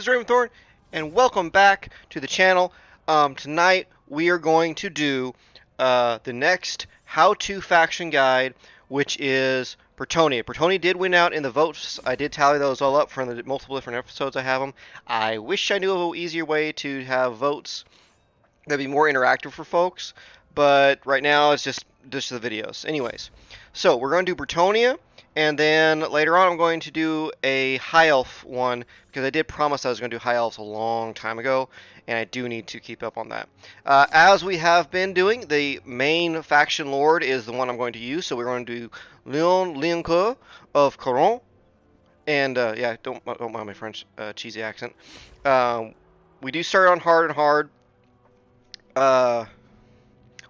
is Raventhorn, and welcome back to the channel. Tonight we are going to do the next how-to faction guide, which is Brettonia. Brettonia did win out in the votes. I did tally those all up from the multiple different episodes I have them. I wish I knew of an easier way to have votes that'd be more interactive for folks, but right now it's just the videos. Anyways, so we're going to do Brettonia. And then later on I'm going to do a High Elf one, because I did promise I was going to do High Elves a long time ago, and I do need to keep up on that. As we have been doing, the main faction lord is the one I'm going to use, so we're going to do Leon of Caron. And yeah, don't mind my French cheesy accent. We do start on hard and hard.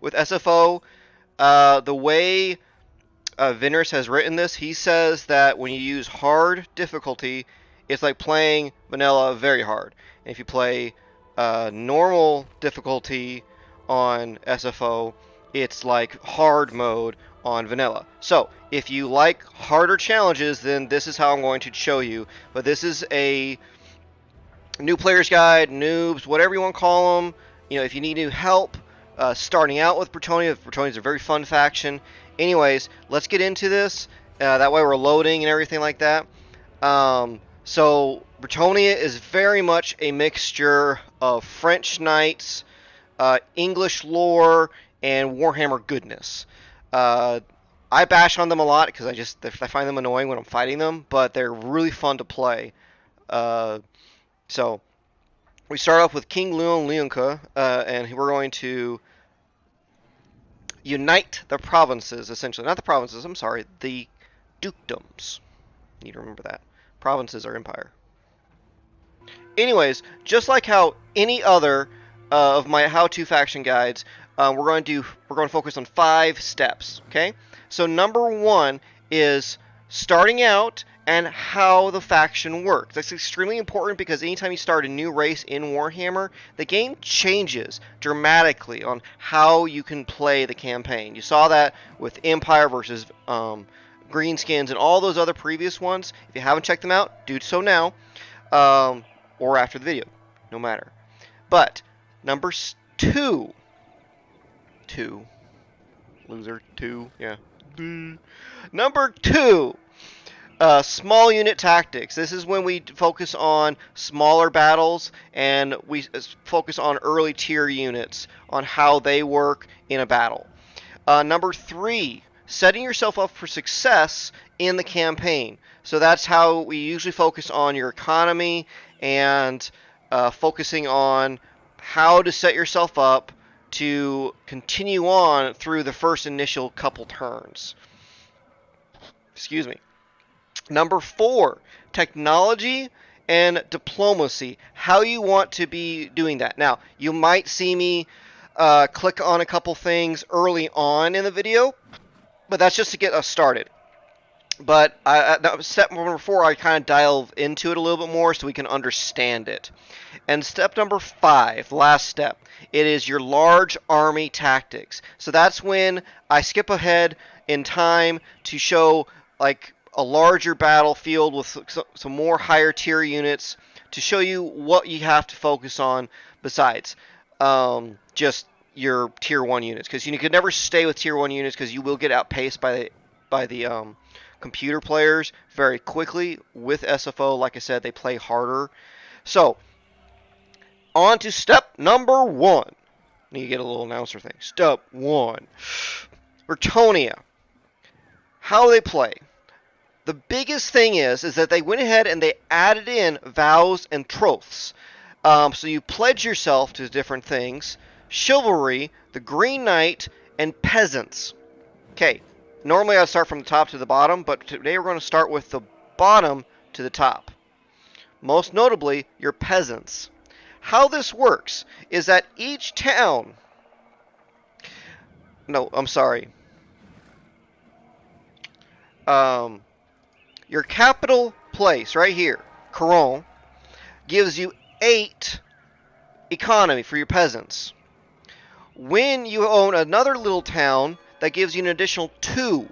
With SFO, the way Viners has written this, he says that when you use hard difficulty, it's like playing vanilla very hard. And if you play normal difficulty on SFO, it's like hard mode on vanilla. So if you like harder challenges, then this is how I'm going to show you. But this is a new player's guide, noobs, whatever you want to call them. You know, if you need new help starting out with Brettonia, Brettonia is a very fun faction. Anyways, let's get into this. That way we're loading and everything like that. So Brettonia is very much a mixture of French knights, English lore, and Warhammer goodness. I bash on them a lot because I find them annoying when I'm fighting them, but they're really fun to play. So we start off with King Leonca, and we're going to unite the provinces, essentially. Not the provinces, I'm sorry, the dukedoms. You need to remember that. Provinces are empire. Anyways, just like how any other of my how-to faction guides, we're going to focus on 5 steps, okay? So number 1 is starting out and how the faction works. That's extremely important because anytime you start a new race in Warhammer, the game changes dramatically on how you can play the campaign. You saw that with Empire versus Greenskins and all those other previous ones. If you haven't checked them out, do so now or after the video, no matter. But number 2, loser 2, yeah. Number 2. Small unit tactics. This is when we focus on smaller battles and we focus on early tier units on how they work in a battle. Number 3, setting yourself up for success in the campaign. So that's how we usually focus on your economy and focusing on how to set yourself up to continue on through the first initial couple turns. Excuse me. Number 4, technology and diplomacy. How you want to be doing that. Now, you might see me click on a couple things early on in the video, but that's just to get us started. But step number 4, I kind of dive into it a little bit more so we can understand it. And step number 5, last step, it is your large army tactics. So that's when I skip ahead in time to show like a larger battlefield with some more higher tier units to show you what you have to focus on besides just your tier 1 units, because you could never stay with tier 1 units because you will get outpaced by the computer players very quickly. With SFO, like I said, they play harder. So on to step number 1. Need to get a little announcer thing. Step 1, Brettonia. How they play. The biggest thing is that they went ahead and they added in vows and troths. So you pledge yourself to different things. Chivalry, the Green Knight, and Peasants. Okay, normally I start from the top to the bottom, but today we're going to start with the bottom to the top. Most notably, your Peasants. How this works is that each town... No, I'm sorry. Your capital place right here, Caron, gives you 8 economy for your peasants. When you own another little town, that gives you an additional 2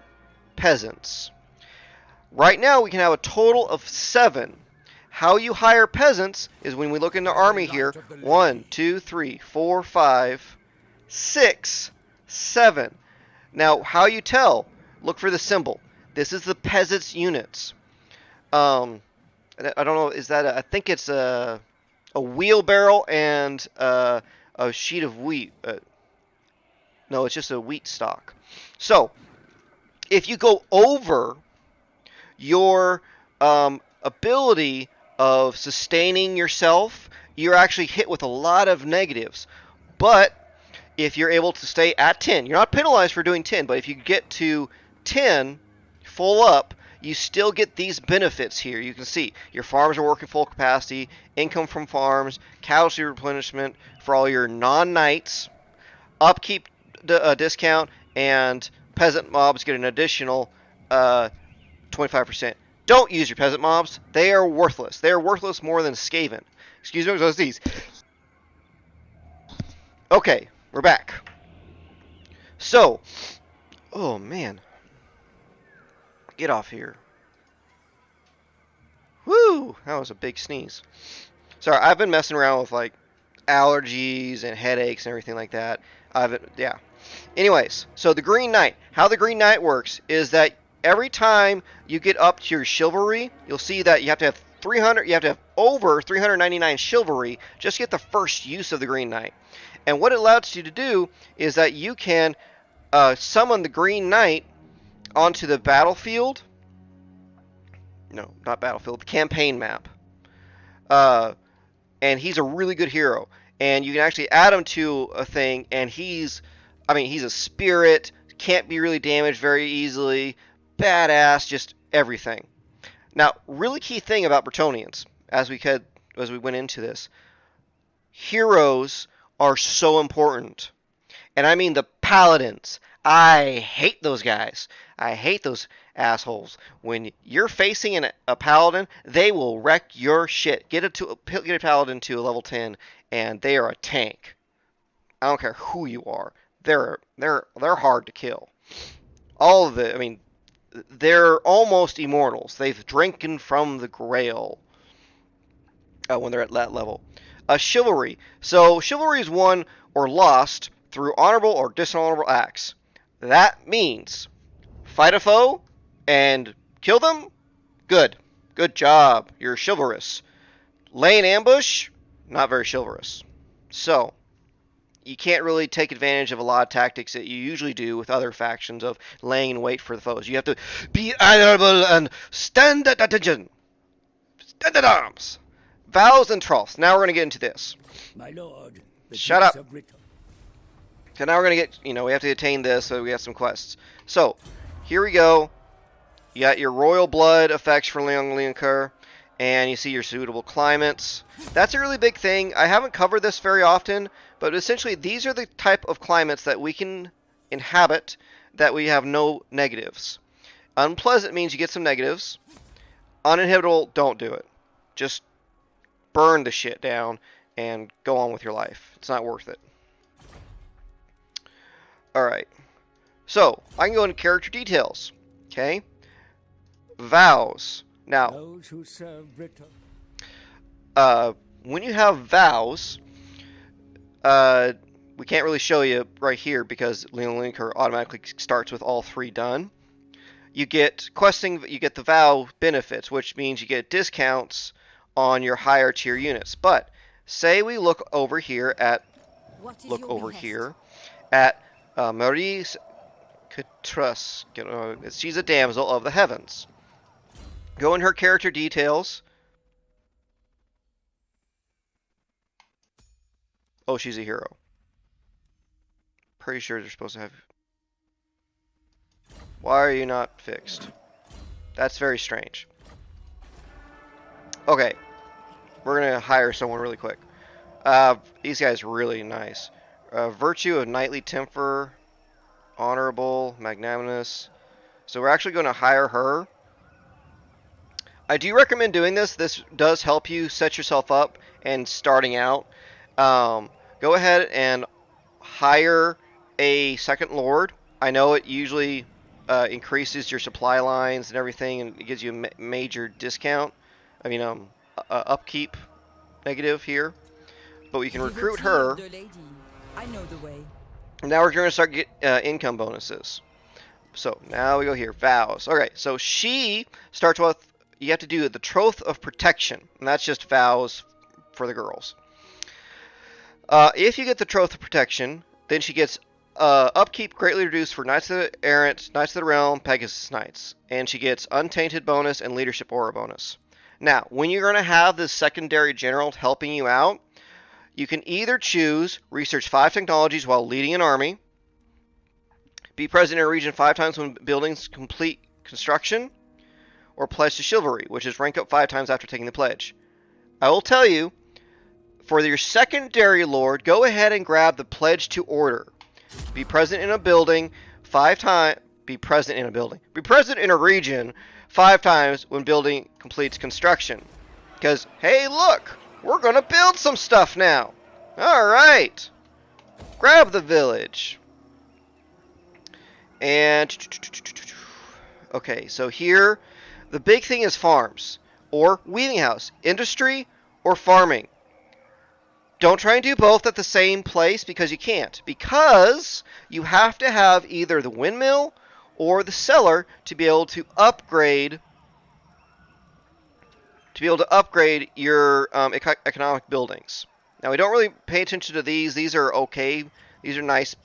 peasants. Right now we can have a total of 7. How you hire peasants is when we look in the army here. 1, 2, 3, 4, 5, 6, 7. Now, how you tell? Look for the symbol. This is the peasants' units. I don't know. Is that? I think it's a wheelbarrow and a sheet of wheat. No, it's just a wheat stalk. So, if you go over your ability of sustaining yourself, you're actually hit with a lot of negatives. But if you're able to stay at 10, you're not penalized for doing 10, but if you get to 10 full up, you still get these benefits here. You can see your farms are working full capacity, income from farms, casualty replenishment for all your non-knights, upkeep discount, and peasant mobs get an additional 25%. Don't use your peasant mobs. They are worthless. They are worthless more than Skaven. Excuse me, those these. Okay, we're back. So, oh man. Get off here. Woo! That was a big sneeze. Sorry, I've been messing around with like allergies and headaches and everything like that. Yeah. Anyways, so the Green Knight. How the Green Knight works is that every time you get up to your chivalry, you'll see that you have to have 300. You have to have over 399 chivalry just to get the first use of the Green Knight. And what it allows you to do is that you can summon the Green Knight onto the battlefield. No, not battlefield. The campaign map. And he's a really good hero. And you can actually add him to a thing, and he's a spirit, can't be really damaged very easily, badass, just everything. Now, really key thing about Brettonians, as we went into this, heroes are so important. And I mean the paladins. I hate those guys. I hate those assholes. When you're facing a paladin, they will wreck your shit. Get a paladin to a level 10, and they are a tank. I don't care who you are. They're hard to kill. All of it. I mean, they're almost immortals. They've drinking from the Grail when they're at that level. Chivalry. So chivalry is won or lost through honorable or dishonorable acts. That means fight a foe and kill them. Good job. You're chivalrous. Lay an ambush. Not very chivalrous. So you can't really take advantage of a lot of tactics that you usually do with other factions of laying in wait for the foes. You have to be honorable and stand at attention. Stand at arms. Vows and troths. Now we're going to get into this. My lord, shut up. So now we're going to get, we have to attain this, so we have some quests. So, here we go. You got your royal blood effects for Leonlinker, and you see your suitable climates. That's a really big thing. I haven't covered this very often, but essentially these are the type of climates that we can inhabit that we have no negatives. Unpleasant means you get some negatives. Uninhabitable, don't do it. Just burn the shit down and go on with your life. It's not worth it. Alright. So, I can go into character details. Okay? Vows. Now, those who serve Britain. When you have vows, we can't really show you right here because Leonlinker automatically starts with all three done. You get questing, you get the vow benefits, which means you get discounts on your higher tier units. But say we look over here at Maurice Catrus. She's a damsel of the heavens. Go in her character details. Oh, she's a hero. Pretty sure they're supposed to have. Why are you not fixed? That's very strange. Okay, we're gonna hire someone really quick. These guys are really nice. Virtue of knightly temper, honorable, magnanimous. So we're actually going to hire her. I do recommend doing this. This does help you set yourself up and starting out. Go ahead and hire a second lord. I know it usually increases your supply lines and everything, and it gives you a major discount. I mean, upkeep negative here, but we can recruit her. I know the way. Now we're going to start get income bonuses. So now we go here, vows. Okay, so she starts with, you have to do the Troth of Protection, and that's just vows for the girls. If you get the Troth of Protection, then she gets upkeep greatly reduced for Knights of the Errant, Knights of the Realm, Pegasus Knights, and she gets Untainted bonus and Leadership Aura bonus. Now, when you're going to have this secondary general helping you out, you can either choose research 5 technologies while leading an army, be present in a region 5 times when buildings complete construction, or pledge to Chivalry, which is rank up 5 times after taking the pledge. I will tell you, for your secondary lord, go ahead and grab the pledge to order. Be present in a building 5 times. Be present in a building. Be present in a region 5 times when building completes construction. Because, hey, look! We're going to build some stuff now. Alright. Grab the village. And... okay, so here, the big thing is farms. Or weaving house. Industry or farming. Don't try and do both at the same place because you can't. Because you have to have either the windmill or the cellar to be able to upgrade your economic buildings. Now, we don't really pay attention to these. These are okay. These are nice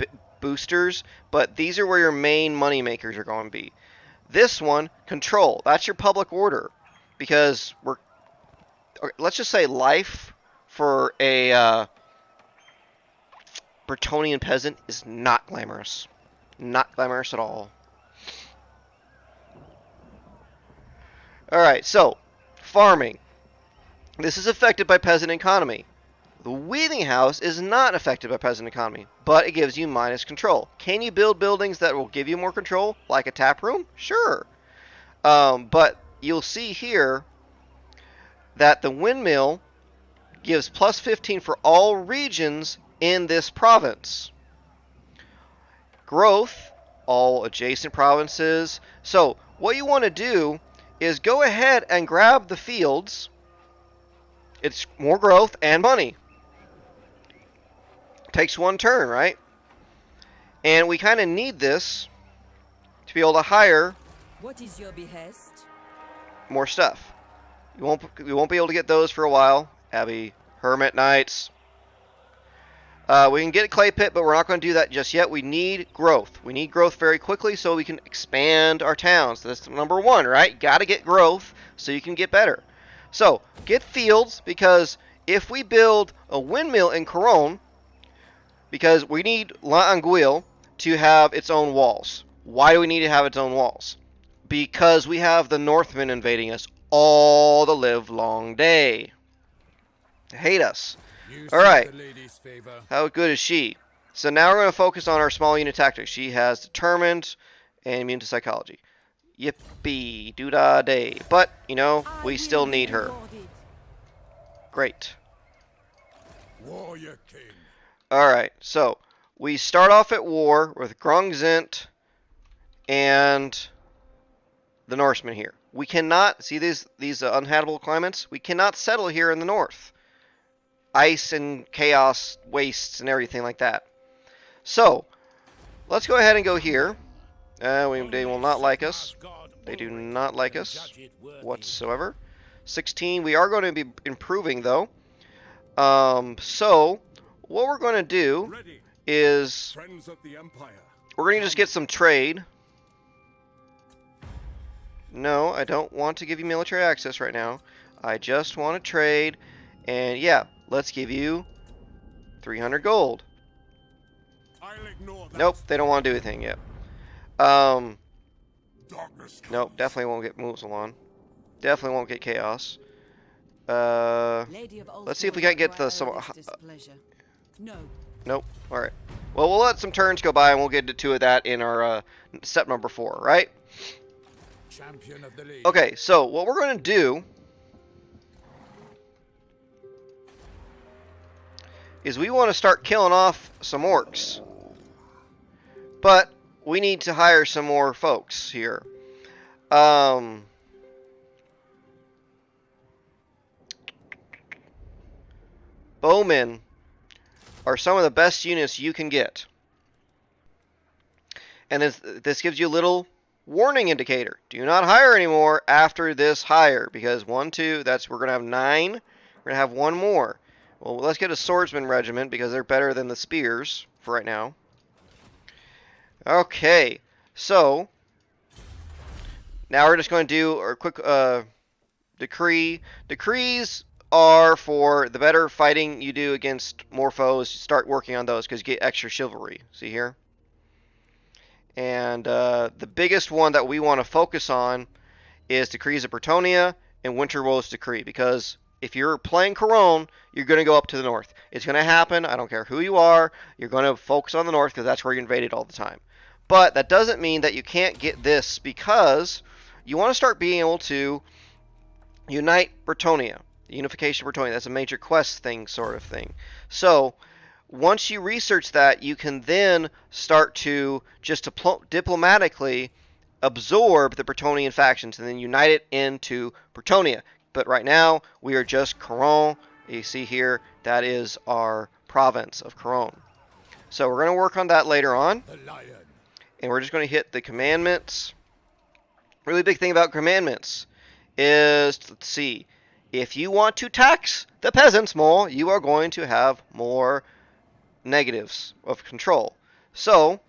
boosters, but these are where your main money makers are going to be. This one, control. That's your public order. Because let's just say life for a Brettonian peasant is not glamorous. Not glamorous at all. Alright, so farming. This is affected by peasant economy. The weaving house is not affected by peasant economy, but it gives you minus control. Can you build buildings that will give you more control, like a tap room? Sure. But you'll see here that the windmill gives plus 15 for all regions in this province. Growth, all adjacent provinces. So what you want to do is go ahead and grab the fields. It's more growth and money. Takes one turn, right? And we kind of need this to be able to hire What is your behest? more stuff. We won't be able to get those for a while. Abbey, Hermit Knights. We can get a clay pit, but we're not going to do that just yet. We need growth. We need growth very quickly so we can expand our towns. That's number one, right? Got to get growth so you can get better. So, get fields, because if we build a windmill in Coron, because we need La Anguille to have its own walls. Why do we need to have its own walls? Because we have the Northmen invading us all the live long day. They hate us. Alright, how good is she? So now we're going to focus on our small unit tactics. She has determined and immune to psychology. Yippee, doo-da-day. But, you know, we still need her. Great. Warrior King. Alright, so we start off at war with Grungzint and the Norsemen here. We cannot, see these uninhabitable climates? We cannot settle here in the north. Ice and chaos, wastes, and everything like that. So, let's go ahead and go here. They will not like us. They do not like us whatsoever. 16, we are going to be improving, though. So, what we're going to do is we're going to just get some trade. No, I don't want to give you military access right now. I just want to trade. And yeah, let's give you 300 gold. Nope, they don't want to do anything yet. Nope, definitely won't get Musalon. Definitely won't get Chaos. Let's see if we can't get the some. Nope. All right. Well, we'll let some turns go by, and we'll get to two of that in our step number 4, right? Okay. So what we're going to do is we want to start killing off some orcs, but we need to hire some more folks here. bowmen are some of the best units you can get. And this gives you a little warning indicator. Do not hire anymore after this hire, because 1, 2, we're going to have 9. We're going to have one more. Well, let's get a swordsman regiment because they're better than the spears for right now. Okay, so now we're just going to do a quick decree. Decrees are for the better fighting you do against more foes. Start working on those because you get extra chivalry. See here? And the biggest one that we want to focus on is Decrees of Brettonia and Winterwold's Decree, because if you're playing Couronne, you're going to go up to the north. It's going to happen. I don't care who you are. You're going to focus on the north because that's where you invaded all the time. But that doesn't mean that you can't get this, because you want to start being able to unite Brettonia. Unification of Brettonia. That's a major quest thing, sort of thing. So once you research that, you can then start to just diplomatically absorb the Brettonian factions and then unite it into Brettonia. But right now, we are just Couronne. You see here, that is our province of Couronne. So we're going to work on that later on. And we're just going to hit the commandments. Really big thing about commandments is, let's see, if you want to tax the peasants more, you are going to have more negatives of control. So,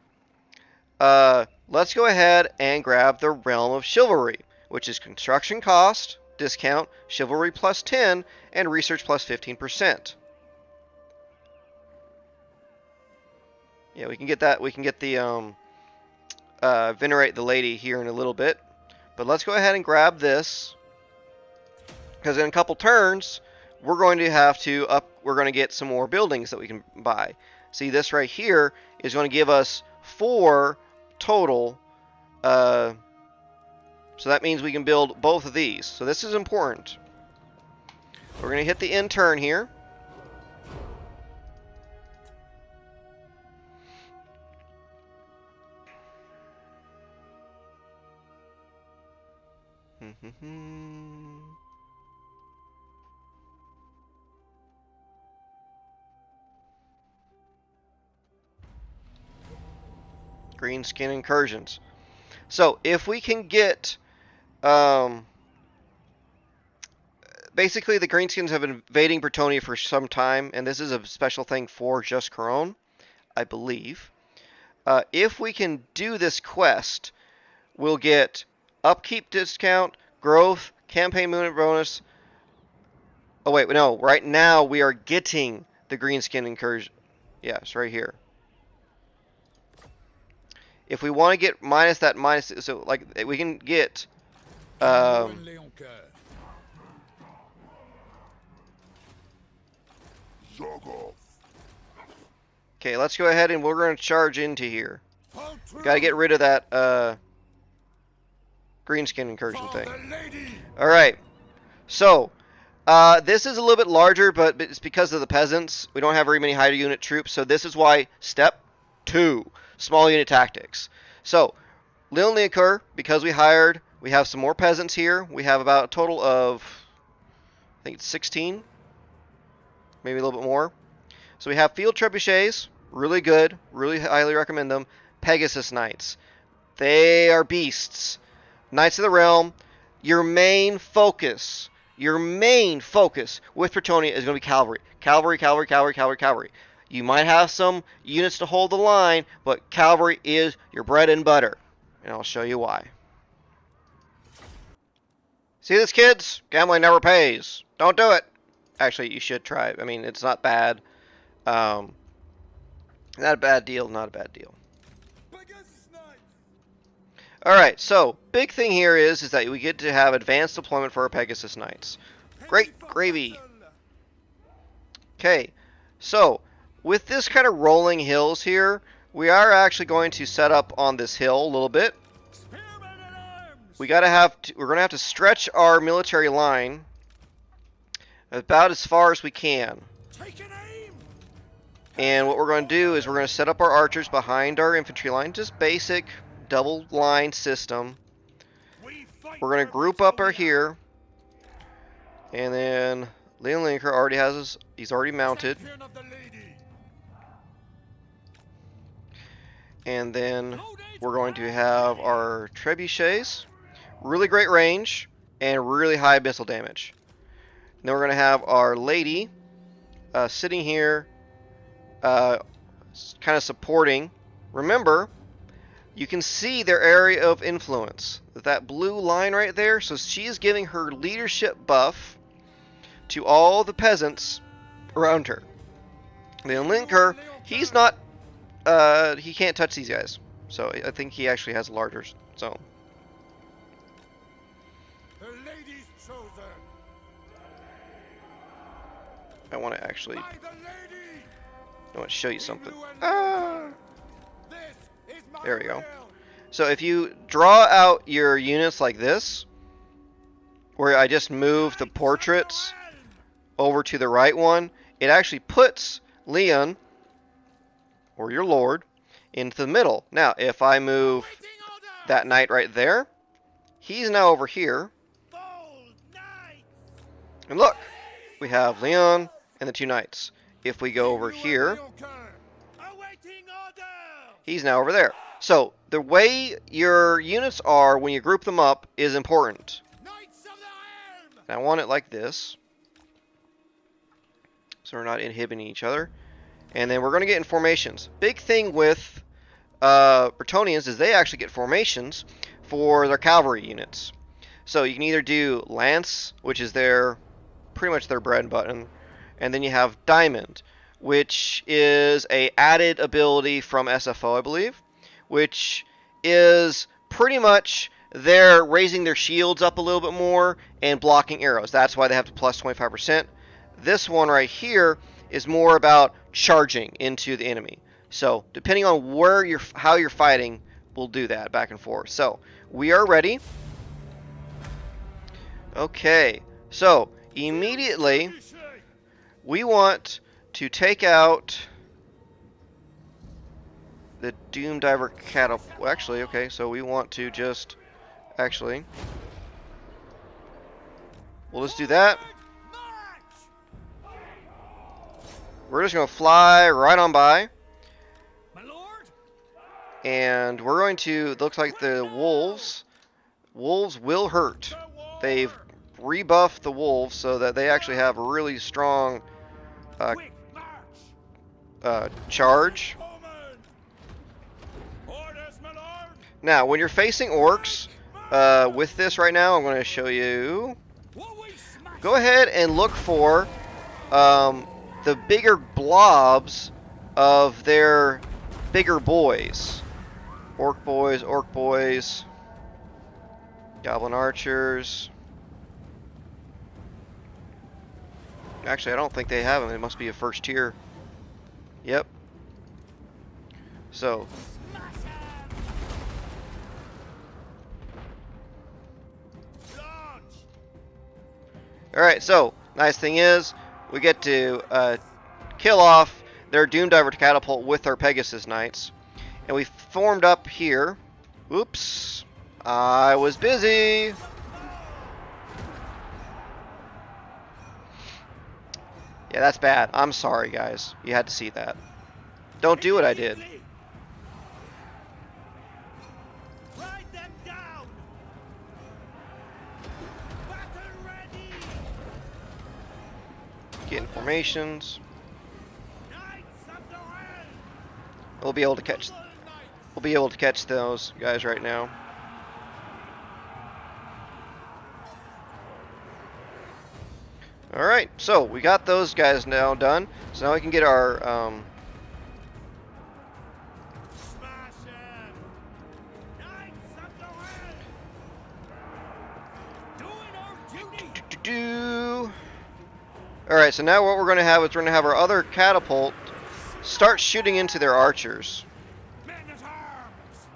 let's go ahead and grab the Realm of Chivalry, which is construction cost, discount, chivalry plus 10, and research plus 15%. Yeah, we can get that. We can get the venerate the lady here in a little bit. But let's go ahead and grab this, because in a couple turns we're going to have to we're going to get some more buildings that we can buy. See, this right here is going to give us 4 total. So that means we can build both of these. So this is important. We're going to hit the end turn here. Greenskin Incursions. So if we can get basically the Greenskins have been invading Brettonia for some time, and this is a special thing for just Couronne, I believe. If we can do this quest, we'll get upkeep discount, growth, campaign movement bonus. Oh wait, no, right now we are getting the Greenskin Incursion. Yeah, it's right here. If we want to get minus that minus, so like we can get okay, let's go ahead and we're going to charge into here. Got to get rid of that Greenskin Incursion thing. Alright, so this is a little bit larger, but it's because of the peasants. We don't have very many higher unit troops, so this is why step 2, small unit tactics. So, Lil Nikur, because we have some more peasants here. We have about a total of, I think it's 16, maybe a little bit more. So we have Field Trebuchets, really good, really highly recommend them. Pegasus Knights, they are beasts. Knights of the Realm, your main focus with Brettonia is going to be cavalry. Cavalry. You might have some units to hold the line, but cavalry is your bread and butter. And I'll show you why. See this, kids? Gambling never pays. Don't do it. Actually, you should try it. I mean, it's not bad. Not a bad deal. Alright, so, big thing here is that we get to have advanced deployment for our Pegasus Knights. Great gravy. Okay, so, with this kind of rolling hills here, we are actually going to set up on this hill a little bit. We're going to have to stretch our military line about as far as we can. And what we're going to do is we're going to set up our archers behind our infantry line, just basic double line system. We're going to group up our here, and then Leon Linker already has his, he's already mounted. And then we're going to have our Trebuchets, really great range, and really high missile damage. And then we're going to have our lady sitting here, kind of supporting. Remember, you can see their area of influence. That blue line right there, so she's giving her leadership buff to all the peasants around her. Leon Linker, he's not, he can't touch these guys. So I think he actually has a larger zone. The lady's chosen. I want to actually, By the lady. I want to show you something. Blue and Ah! This is my There we go. will. So if you draw out your units like this, where I just move the portraits over to the right one, it actually puts Leon, or your lord, into the middle. Now, if I move Waiting order. that knight right there, he's now over here. Bold knight. And look, we have Leon and the two knights. If we go over here, Awaiting order. he's now over there. So the way your units are when you group them up is important. Knights of the Helm. And I want it like this, so we're not inhibiting each other. And then we're going to get in formations. Big thing with Brettonians is they actually get formations for their cavalry units. So you can either do Lance, which is their pretty much their bread and butter, and then you have Diamond, which is a added ability from SFO, I believe, which is pretty much they're raising their shields up a little bit more and blocking arrows. That's why they have the plus 25%. This one right here is more about charging into the enemy. So depending on where how you're fighting, we'll do that back and forth. So we are ready. Okay, so immediately we want to take out the Doom Diver catapult. Well, actually, okay, so we want to just actually, we'll just do that. We're just going to fly right on by. My lord? And we're going to, it looks like the wolves will hurt. They've rebuffed the wolves so that they actually have a really strong Quick march. charge. Orders, my lord. Now, when you're facing orcs, with this right now, I'm going to show you. Go ahead and look for the bigger blobs of their bigger boys. Orc boys, goblin archers. Actually, I don't think they have them. It must be a first tier. Yep. So. Alright, so, nice thing is, we get to kill off their Doom Diver catapult with our Pegasus Knights. And we formed up here. Oops. I was busy. Yeah, that's bad. I'm sorry, guys. You had to see that. Don't do what I did. Ride them down. Battle ready. Getting formations. Knights of the Helm. We'll be able to catch. We'll be able to catch those guys right now. Alright, so we got those guys now done. So now we can get our Smash them. Knights of the Helm. Doing our duty. Alright, so now what we're going to have is we're going to have our other catapult start shooting into their archers. Men at arms.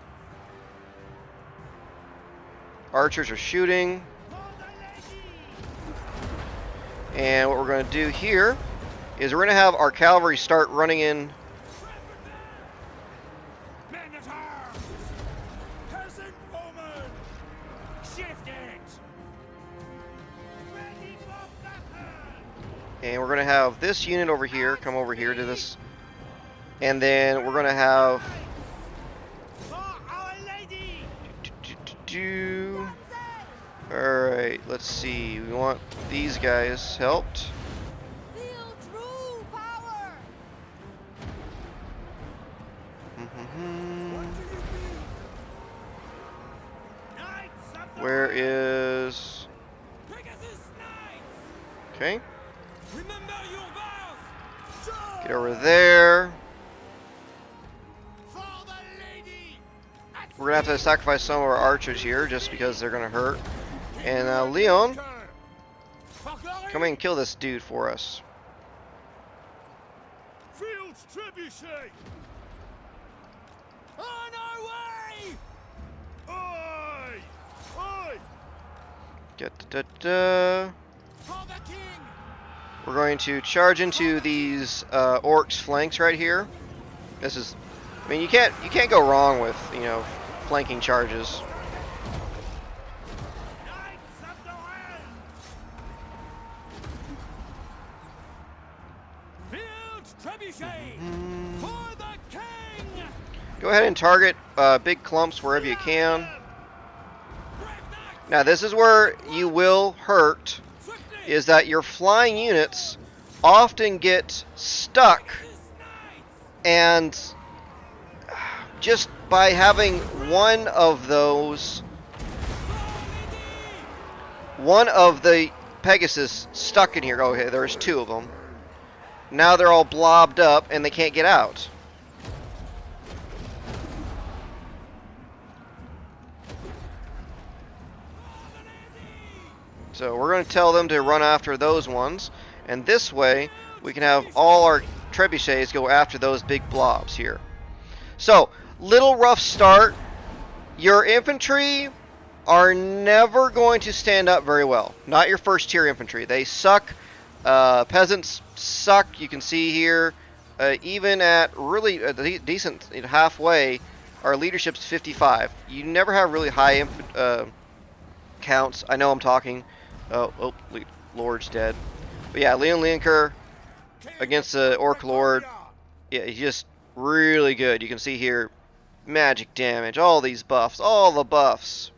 Archers are shooting. For the lady. And what we're going to do here is we're going to have our cavalry start running in. Men at arms. Peasant woman. Shift it. Ready for battle. And we're going to have this unit over here come over here to this. And then we're going to have... For Our Lady! Alright, let's see. We want these guys helped. Feel true power. Knights of the Where Realm! is... Pegasus Knights! Okay, Remember your vows! get over there. For the Lady! We're going to have to sacrifice some of our archers here just because they're going to hurt. And Leon, For glory! come in and kill this dude for us. Fields Trebuchet! On our way! Oi! Oi! For the King! We're going to charge into these orcs' flanks right here. This is, I mean, you can't go wrong with, you know, flanking charges. Knights of the Realm! Fields Trebuchet! For the King! Go ahead and target big clumps wherever you can. Now this is where you will hurt, is that your flying units often get stuck, and just by having one of those, one of the Pegasus stuck in here, okay, there's two of them, now they're all blobbed up and they can't get out. So we're going to tell them to run after those ones, and this way we can have all our trebuchets go after those big blobs here. So, little rough start. Your infantry are never going to stand up very well. Not your first tier infantry. They suck. Peasants suck. You can see here, even at really decent halfway, our leadership's 55. You never have really high counts. I know I'm talking. Oh, Lord's dead. But yeah, Leon Leonker against the Orc Lord. Yeah, he's just really good. You can see here, magic damage, all these buffs, all the buffs.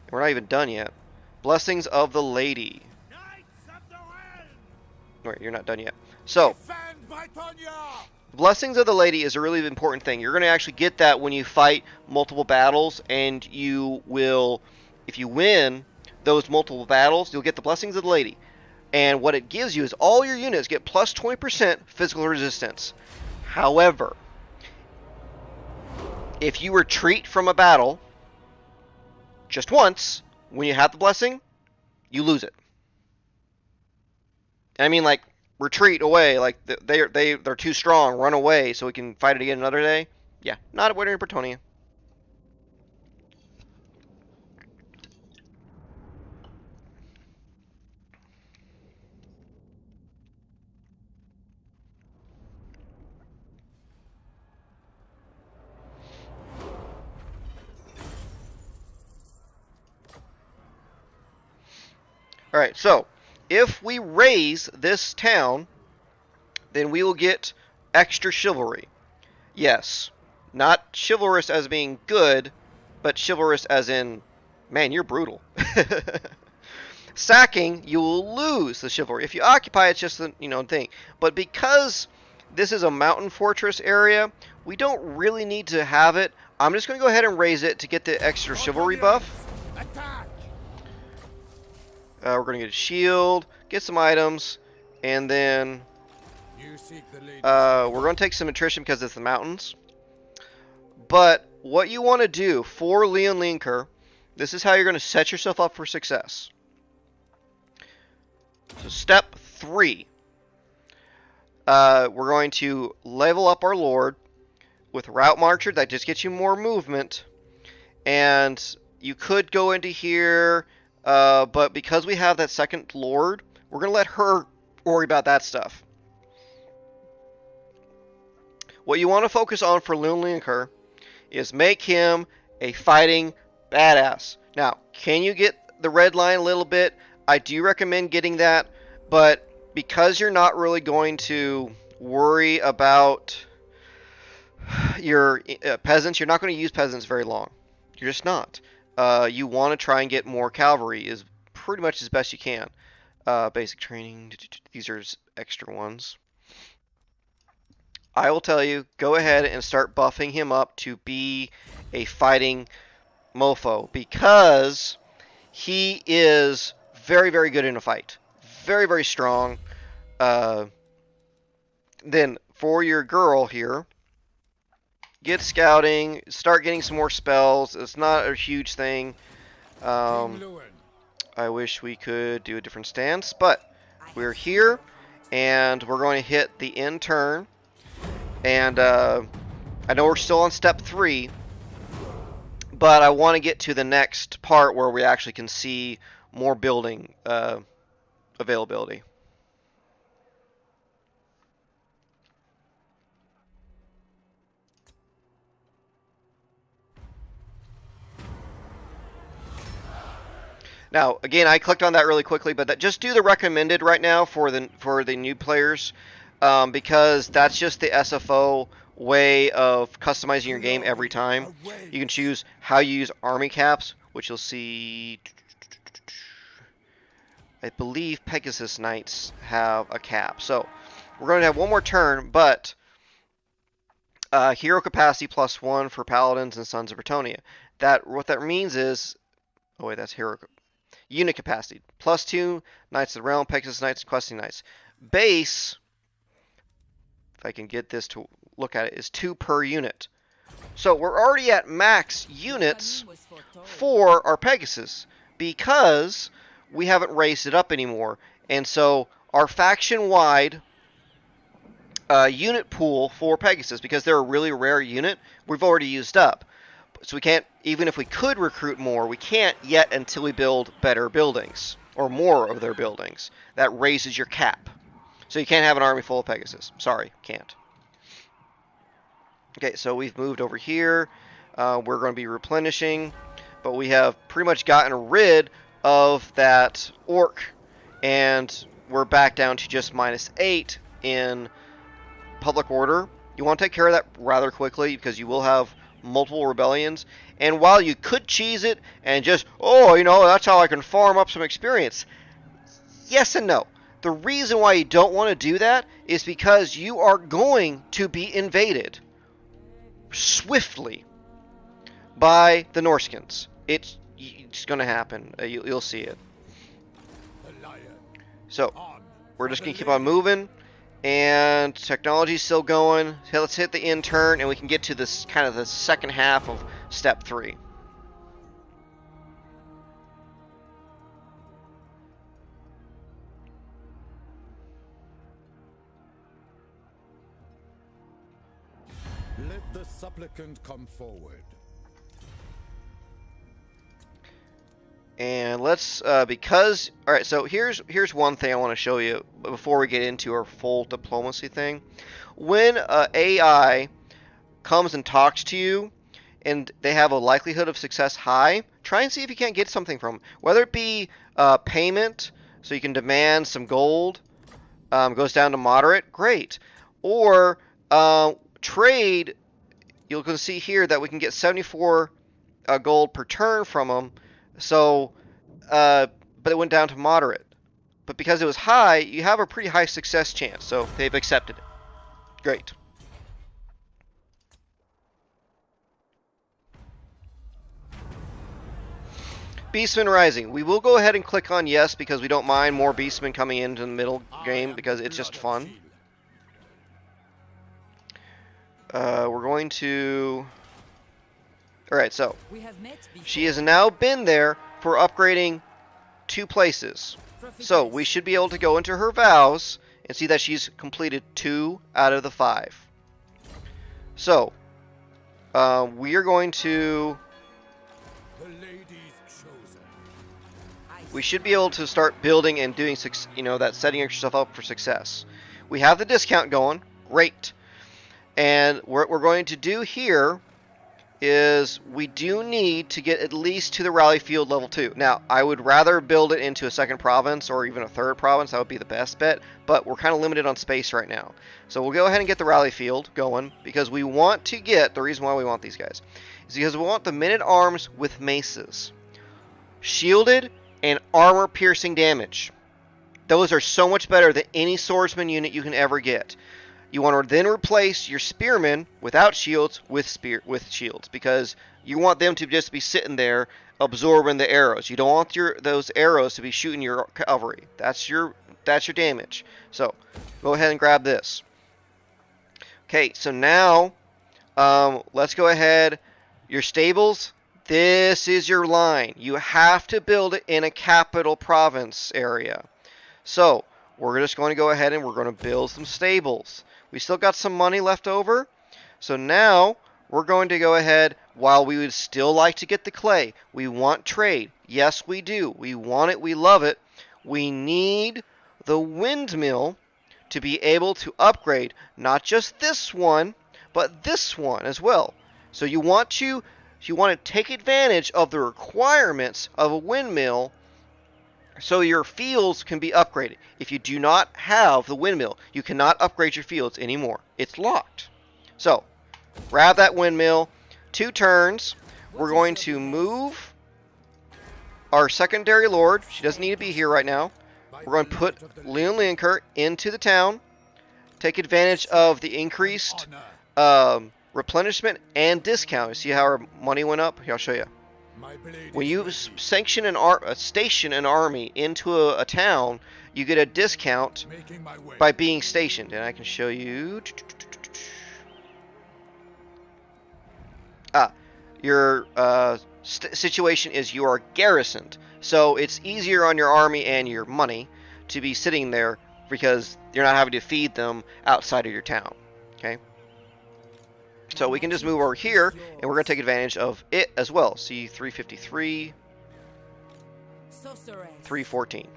And we're not even done yet. Blessings of the Lady. Knights of the Realm! Wait, you're not done yet. So, Defend Brettonia! Blessings of the Lady is a really important thing. You're going to actually get that when you fight multiple battles, and you will, if you win those multiple battles, you'll get the Blessings of the Lady. And what it gives you is all your units get plus 20% physical resistance. However, if you retreat from a battle just once, when you have the blessing, you lose it. I mean, like, retreat away, like they're too strong, run away so we can fight it again another day. Yeah, not at Winter in Brettonia. Alright, so, if we raise this town, then we will get extra chivalry. Yes, not chivalrous as being good, but chivalrous as in, man, you're brutal. Sacking, you will lose the chivalry. If you occupy, it's just a thing. But because this is a mountain fortress area, we don't really need to have it. I'm just going to go ahead and raise it to get the extra chivalry buff. Attack! We're going to get a shield, get some items, and then You seek the lady. we're going to take some attrition because it's the mountains. But what you want to do for Leon Linker, this is how you're going to set yourself up for success. So step 3. We're going to level up our Lord with Route Marcher. That just gets you more movement. And you could go into here, but because we have that second Lord, we're going to let her worry about that stuff. What you want to focus on for Leon Linker is make him a fighting badass. Now, can you get the red line a little bit? I do recommend getting that, but because you're not really going to worry about your peasants, you're not going to use peasants very long. You're just not. You want to try and get more cavalry is pretty much as best you can. Basic training, these are extra ones. I will tell you, go ahead and start buffing him up to be a fighting mofo, because he is very, very good in a fight. Very, very strong. Then for your girl here, get scouting, start getting some more spells. It's not a huge thing. I wish we could do a different stance, but we're here, and we're going to hit the end turn. And I know we're still on step 3, but I want to get to the next part where we actually can see more building availability. Now, again, I clicked on that really quickly, but just do the recommended right now for the new players, because that's just the SFO way of customizing your game every time. You can choose how you use army caps, which you'll see. I believe Pegasus Knights have a cap. So we're going to have one more turn, but hero capacity +1 for Paladins and Sons of Brettonia. What that means is, oh wait, that's hero. Unit capacity +2, Knights of the Realm, Pegasus Knights, Questing Knights. Base, if I can get this to look at it, is 2 per unit. So we're already at max units for our Pegasus because we haven't raised it up anymore. And so our faction-wide unit pool for Pegasus, because they're a really rare unit, we've already used up. So we can't, even if we could recruit more, we can't yet until we build better buildings, or more of their buildings. That raises your cap. So you can't have an army full of Pegasus. Sorry, can't. Okay, so we've moved over here. We're going to be replenishing, but we have pretty much gotten rid of that orc, and we're back down to just -8 in public order. You want to take care of that rather quickly, because you will have multiple rebellions, and while you could cheese it and just, oh, you know, that's how I can farm up some experience, yes and no. The reason why you don't want to do that is because you are going to be invaded swiftly by the Norskins. It's going to happen. You'll see it. So we're just going to keep on moving. And technology's still going. Okay, let's hit the end turn, and we can get to this kind of the second half of step 3. Let the supplicant come forward. And let's, because, alright, so here's one thing I want to show you before we get into our full diplomacy thing. When AI comes and talks to you, and they have a likelihood of success high, try and see if you can't get something from them. Whether it be payment, so you can demand some gold, goes down to moderate, great. Or trade, you can see here that we can get 74 gold per turn from them. So, but it went down to moderate. But because it was high, you have a pretty high success chance. So they've accepted it. Great. Beastmen Rising. We will go ahead and click on yes because we don't mind more Beastmen coming into the middle game because it's just fun. We're going to... Alright, so she has now been there for upgrading 2 places. So we should be able to go into her vows and see that she's completed 2 out of the 5. So we are going to... We should be able to start building and doing, that setting yourself up for success. We have the discount going. Great. And what we're going to do here is we do need to get at least to the rally field level 2. Now, I would rather build it into a second province or even a third province. That would be the best bet, but we're kind of limited on space right now. So we'll go ahead and get the rally field going because we want to get, the reason why we want these guys is because we want the men-at-arms with maces. Shielded and armor-piercing damage. Those are so much better than any swordsman unit you can ever get. You want to then replace your spearmen without shields with shields because you want them to just be sitting there absorbing the arrows. You don't want those arrows to be shooting your cavalry. That's your damage. So go ahead and grab this. Okay, so now let's go ahead. Your stables. This is your line. You have to build it in a capital province area. So we're just going to go ahead and we're going to build some stables. We still got some money left over. So now we're going to go ahead, while we would still like to get the clay, we want trade. Yes, we do. We want it. We love it. We need the windmill to be able to upgrade not just this one, but this one as well. So you want to take advantage of the requirements of a windmill so your fields can be upgraded. If you do not have the windmill, you cannot upgrade your fields anymore. It's locked. So, grab that windmill. 2 turns. We're going to move our secondary lord. She doesn't need to be here right now. We're going to put Leon Linker into the town. Take advantage of the increased replenishment and discount. You see how our money went up? Here, I'll show you. When you station an army into a town, you get a discount by being stationed. And I can show you. Your situation is you are garrisoned. So it's easier on your army and your money to be sitting there because you're not having to feed them outside of your town. Okay? So we can just move over here, and we're going to take advantage of it as well. See, 353, 314.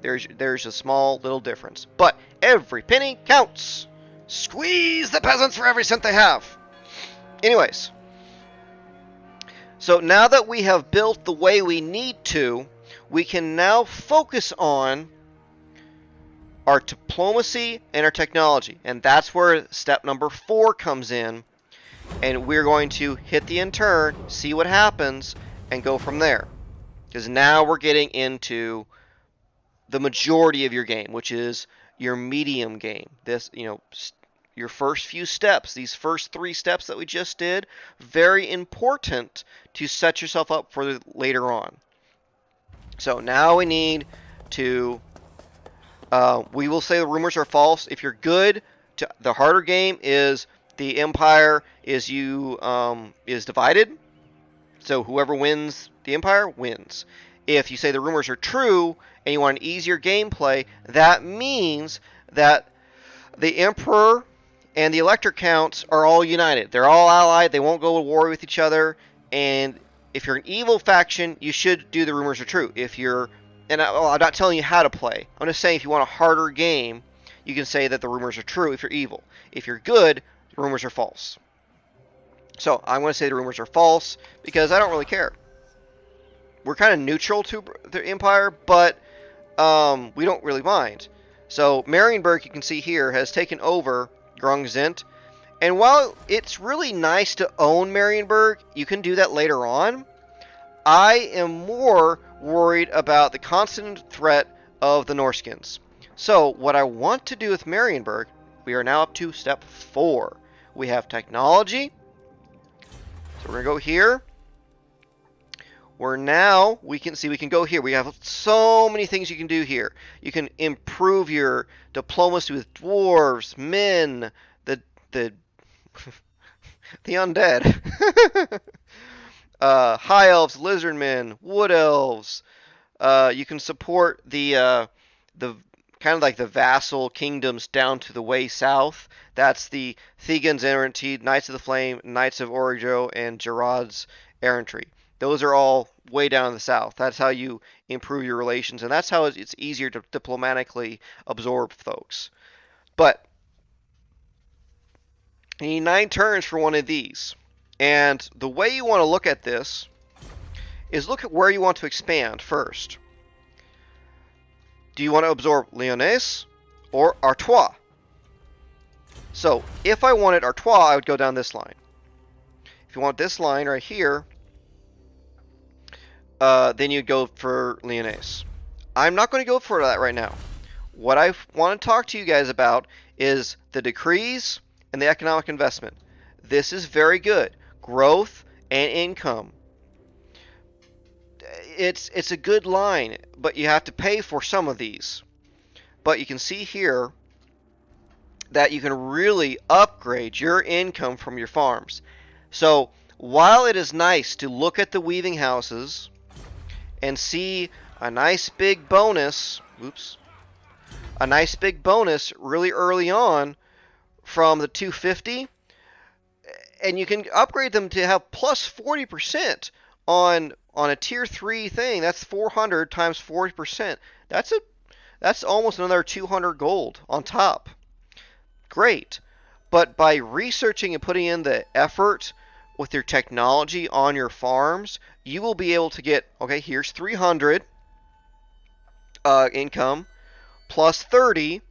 There's a small little difference. But every penny counts. Squeeze the peasants for every cent they have. Anyways. So now that we have built the way we need to, we can now focus on our diplomacy and our technology. And that's where step number 4 comes in. And we're going to hit the end turn, see what happens, and go from there. Because now we're getting into the majority of your game, which is your medium game. This, your first few steps, these first 3 steps that we just did, very important to set yourself up for later on. So now we need to, we will say the rumors are false. If you're good, the harder game is the empire is divided. So whoever wins the empire wins. If you say the rumors are true and you want an easier gameplay, that means that the emperor and the elector counts are all united. They're all allied. They won't go to war with each other. And if you're an evil faction, you should do the rumors are true. If you're, I'm not telling you how to play. I'm just saying if you want a harder game, you can say that the rumors are true if you're evil. If you're good, the rumors are false. So I'm going to say the rumors are false because I don't really care. We're kind of neutral to the empire, but we don't really mind. So Marienburg, you can see here, has taken over Grungzent. And while it's really nice to own Marienburg, you can do that later on. I am more worried about the constant threat of the Norskins. So what I want to do with Marienburg, we are now up to step 4. We have technology. So we're going to go here. We can go here. We have so many things you can do here. You can improve your diplomacy with dwarves, men, the the undead, high elves, lizard men, wood elves. You can support the kind of like the vassal kingdoms down to the way south. That's the Thegans Errantry, Knights of the Flame, Knights of Origo, and Gerard's Errantry. Those are all way down in the south. That's how you improve your relations, and that's how it's easier to diplomatically absorb folks. But you need 9 turns for one of these. And the way you want to look at this is look at where you want to expand first. Do you want to absorb Lyonnaise or Artois? So if I wanted Artois, I would go down this line. If you want this line right here, then you'd go for Lyonnaise. I'm not going to go for that right now. What I want to talk to you guys about is the decrees and the economic investment. This is very good. Growth and income. It's a good line, but you have to pay for some of these. But you can see here that you can really upgrade your income from your farms. So while it is nice to look at the weaving houses and see a nice big bonus, a nice big bonus really early on from the 250, and you can upgrade them to have plus 40% on a tier 3 thing. That's 400 times 40%. That's almost another 200 gold on top. Great. But by researching and putting in the effort with your technology on your farms, you will be able to get, okay, here's 300 income plus 30.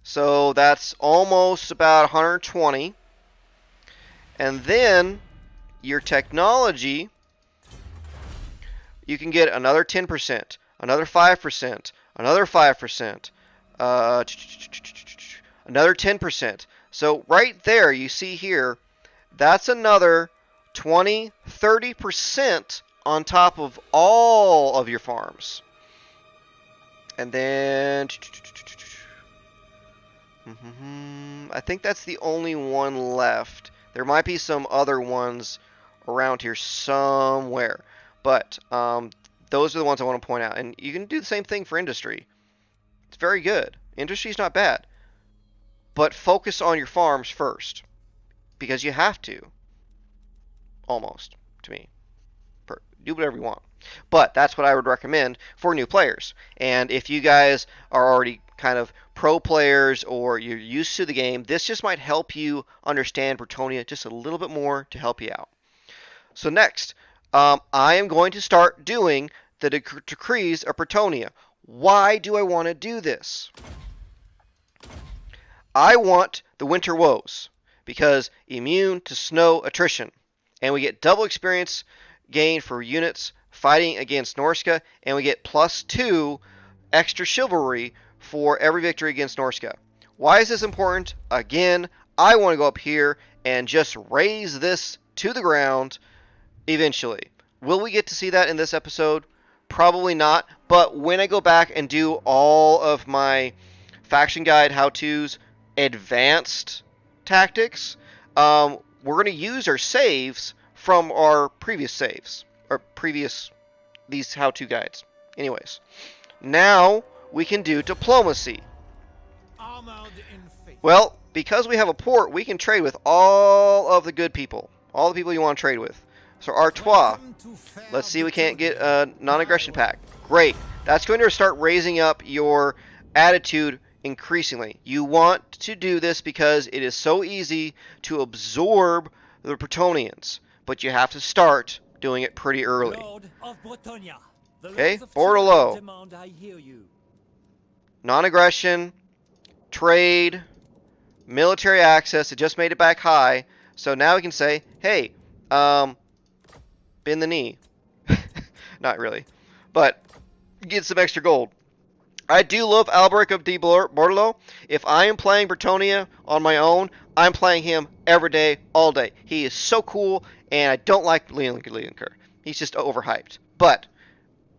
So that's almost about 120. And then your technology, you can get another 10%, another 5%, another 5%, another 10%. So right there, you see here, that's another 20, 30% on top of all of your farms. And then I think that's the only one left. There might be some other ones around here somewhere. But those are the ones I want to point out. And you can do the same thing for industry. It's very good. Industry's not bad. But focus on your farms first. Because you have to. Almost, to me. Do whatever you want. But that's what I would recommend for new players. And if you guys are already kind of pro players or you're used to the game, this just might help you understand Brettonia just a little bit more to help you out. So next, I am going to start doing the decrees of Brettonia. Why do I want to do this? I want the Winter Woes because immune to snow attrition. And we get double experience gain for units fighting against Norska, and we get +2 extra chivalry for every victory against Norska. Why is this important? Again, I want to go up here and just raise this to the ground eventually. Will we get to see that in this episode? Probably not, but when I go back and do all of my faction guide how-tos, advanced tactics, we're going to use our saves from our previous saves, or previous, these how-to guides. Anyways, now we can do diplomacy. Well, because we have a port, we can trade with all of the good people. All the people you want to trade with. So Artois, let's see, we can't get a non-aggression pact. Great. That's going to start raising up your attitude increasingly. You want to do this because it is so easy to absorb the Brettonians. But you have to start doing it pretty early. Okay, Bordelot. Non-aggression, trade, military access. It just made it back high. So now we can say, hey, bend the knee. Not really. But get some extra gold. I do love Alberic of de Bordelot. If I am playing Brettonia on my own, I'm playing him every day, all day. He is so cool, and I don't like Leonker. He's just overhyped. But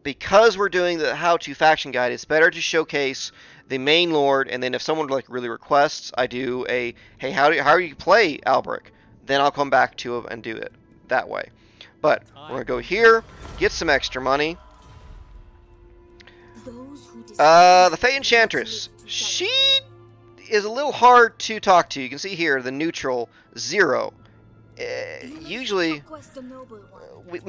because we're doing the how-to faction guide, it's better to showcase the main lord, and then if someone like really requests, I do a, hey, how do you play Alberic? Then I'll come back to it and do it that way. But we're going to go here, get some extra money. The Fey Enchantress. She is a little hard to talk to. You can see here, the neutral, 0. Usually, we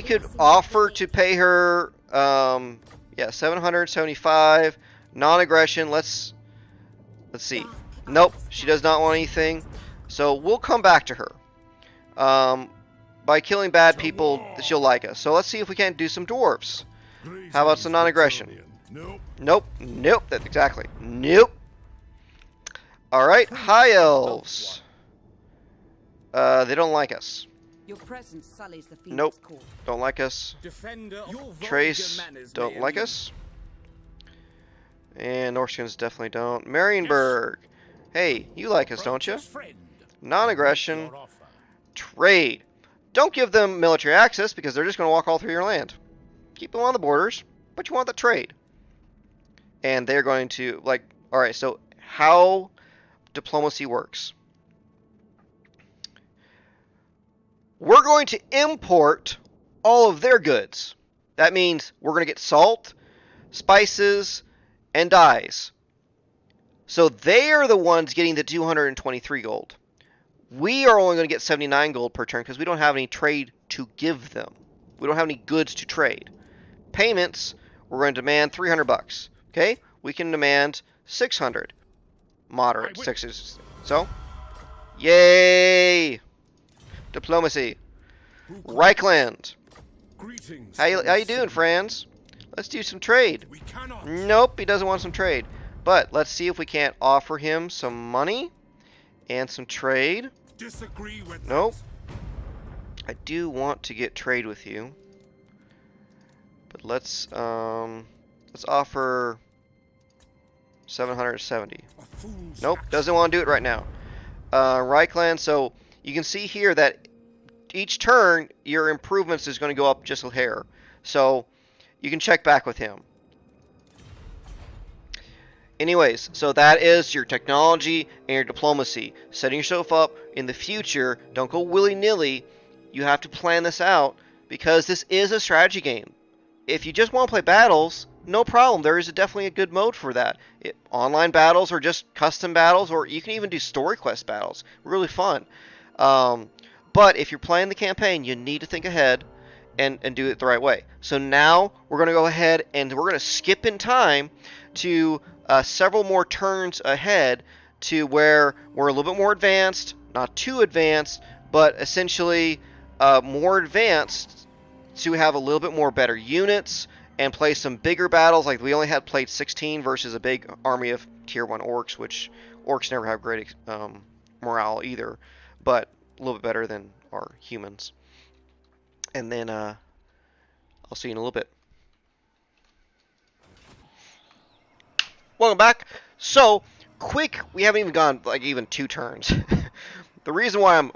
could offer to pay her, 775, non-aggression. Let's see. Nope, she does not want anything. So we'll come back to her. By killing bad people, she'll like us. So let's see if we can't do some dwarves. How about some non-aggression? Nope. Nope. Nope. That's exactly. Nope. Alright, high elves. They don't like us. Your presence sullies the Phoenix Nope. Court. Don't like us. Defender of your Trace don't like us. And Norskins definitely don't. Marienburg. Hey, you like us, don't you? Non-aggression. Trade. Don't give them military access because they're just going to walk all through your land. Keep them on the borders, but you want the trade. And they're going to, like, alright, so how diplomacy works. We're going to import all of their goods. That means we're going to get salt, spices, and dyes. So they are the ones getting the 223 gold. We are only going to get 79 gold per turn because we don't have any trade to give them. We don't have any goods to trade. Payments, we're going to demand 300 bucks. Okay? We can demand 600. Moderate sixes. So, yay! Diplomacy. Reichland. Greetings. How you doing, friends? Let's do some trade. We cannot. Nope, he doesn't want some trade. But let's see if we can't offer him some money and some trade. Disagree with Nope. that. I do want to get trade with you. But let's offer 770. A fool's Nope, action. doesn't want to do it right now. Reichland, so you can see here that each turn your improvements is going to go up just a hair. So you can check back with him. Anyways, so that is your technology and your diplomacy. Setting yourself up in the future. Don't go willy-nilly. You have to plan this out because this is a strategy game. If you just want to play battles, no problem. There is definitely a good mode for that. Online battles or just custom battles, or you can even do story quest battles. Really fun. But if you're playing the campaign, you need to think ahead and do it the right way. So now we're going to go ahead and we're going to skip in time to several more turns ahead to where we're a little bit more advanced, not too advanced, but essentially more advanced to have a little bit more better units and play some bigger battles. Like we only had played 16 versus a big army of tier 1 orcs, which orcs never have great morale either, but a little bit better than our humans. And then I'll see you in a little bit. Welcome back. So, quick, we haven't even gone like even 2 turns. The reason why I'm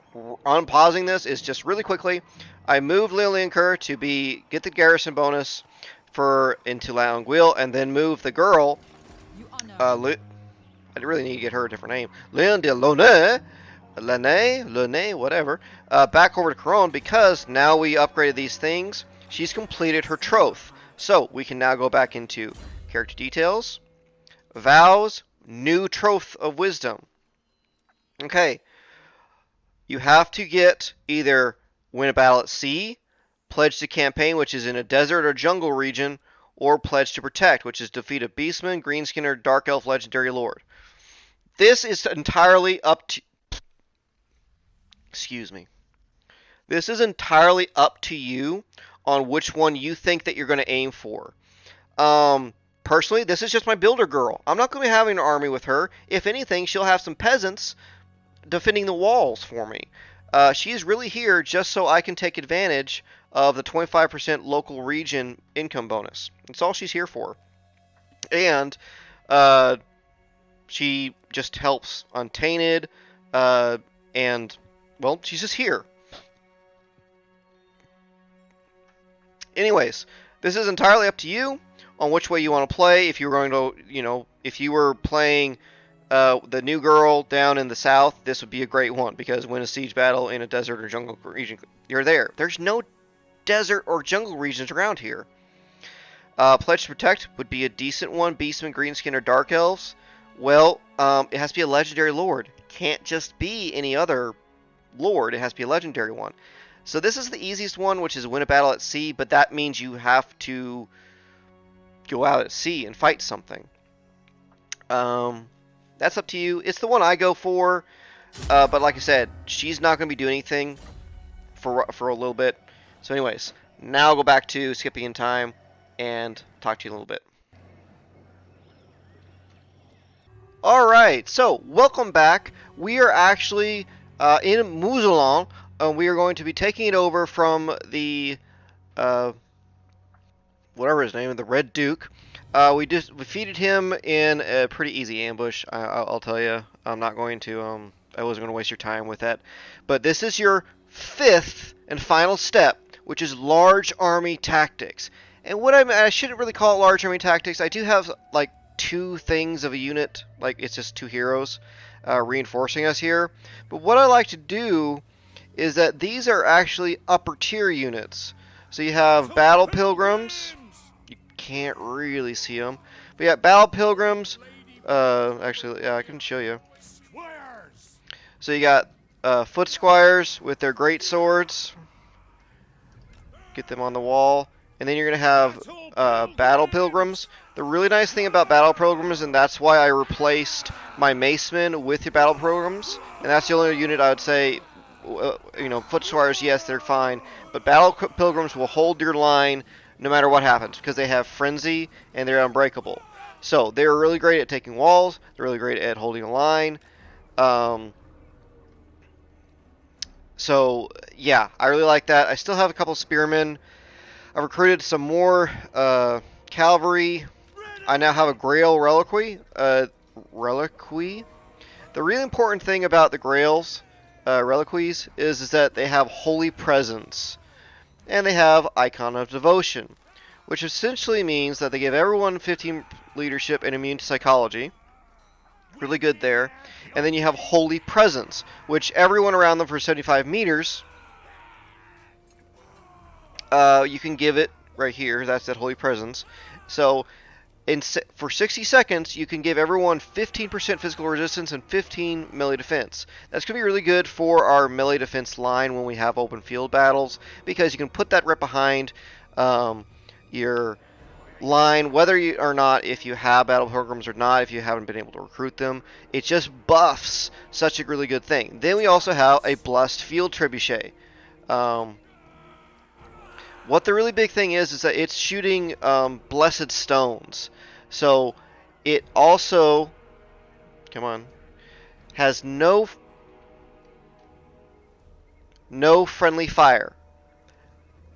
unpausing this is just really quickly, I moved Lilienker to get the garrison bonus into Longueuil, and then move the girl, You honor. I really need to get her a different name, Léon de Lene, whatever, back over to Couronne because now we upgraded these things. She's completed her troth. So, we can now go back into character details. Vows, new troth of wisdom. Okay. You have to get either win a battle at sea, pledge to campaign, which is in a desert or jungle region, or pledge to protect, which is defeat a beastman, greenskin, or dark elf legendary lord. This is entirely up to... Excuse me. This is entirely up to you on which one you think that you're going to aim for. Personally, this is just my builder girl. I'm not going to be having an army with her. If anything, she'll have some peasants defending the walls for me. She's really here just so I can take advantage of the 25% local region income bonus. That's all she's here for. And she just helps Untainted, and, well, she's just here. Anyways, this is entirely up to you on which way you want to play. If you're going to, if you were playing the new girl down in the south, this would be a great one because win a siege battle in a desert or jungle region, you're there. There's no desert or jungle regions around here. Pledge to Protect would be a decent one. Beastmen, Greenskin, or Dark Elves. Well, it has to be a legendary lord. Can't just be any other lord. It has to be a legendary one. So this is the easiest one, which is win a battle at sea, but that means you have to go out at sea and fight something. That's up to you. It's the one I go for. But like I said, she's not going to be doing anything for a little bit. So anyways, now I'll go back to skipping in time and talk to you a little bit. Alright, so welcome back. We are actually in Mouzoulan. We are going to be taking it over from the whatever his name, the Red Duke. We defeated him in a pretty easy ambush. I'll tell you. I'm not going to. I wasn't going to waste your time with that. But this is your 5th and final step, which is large army tactics. And what I shouldn't really call it large army tactics. I do have like 2 things of a unit. Like it's just 2 heroes reinforcing us here. But what I like to do is that these are actually upper tier units. So you have Battle Pilgrims. You can't really see them. But yeah, Battle Pilgrims. Actually, yeah, I can show you. So you got Foot Squires with their great swords. Get them on the wall. And then you're going to have Battle Pilgrims. The really nice thing about Battle Pilgrims, and that's why I replaced my Macemen with the Battle Pilgrims, and that's the only unit I would say, you know, Foot Squires, yes, they're fine, but Battle Pilgrims will hold your line no matter what happens, because they have Frenzy, and they're unbreakable. So, they're really great at taking walls, they're really great at holding a line. So, yeah, I really like that. I still have a couple Spearmen. I've recruited some more Cavalry. I now have a Grail Reliquary. The really important thing about the Grails Reliquaries is that they have Holy Presence. And they have Icon of Devotion, which essentially means that they give everyone 15 leadership and immune to psychology. Really good there. And then you have Holy Presence, which everyone around them for 75 meters, you can give it right here. That's that Holy Presence. So for 60 seconds, you can give everyone 15% physical resistance and 15 melee defense. That's going to be really good for our melee defense line when we have open field battles, because you can put that right behind your line, whether you or not, if you have Battle Pilgrims or not, if you haven't been able to recruit them. It just buffs such a really good thing. Then we also have a Blessed Field Trebuchet. What the really big thing is that it's shooting blessed stones. So it also, has no friendly fire.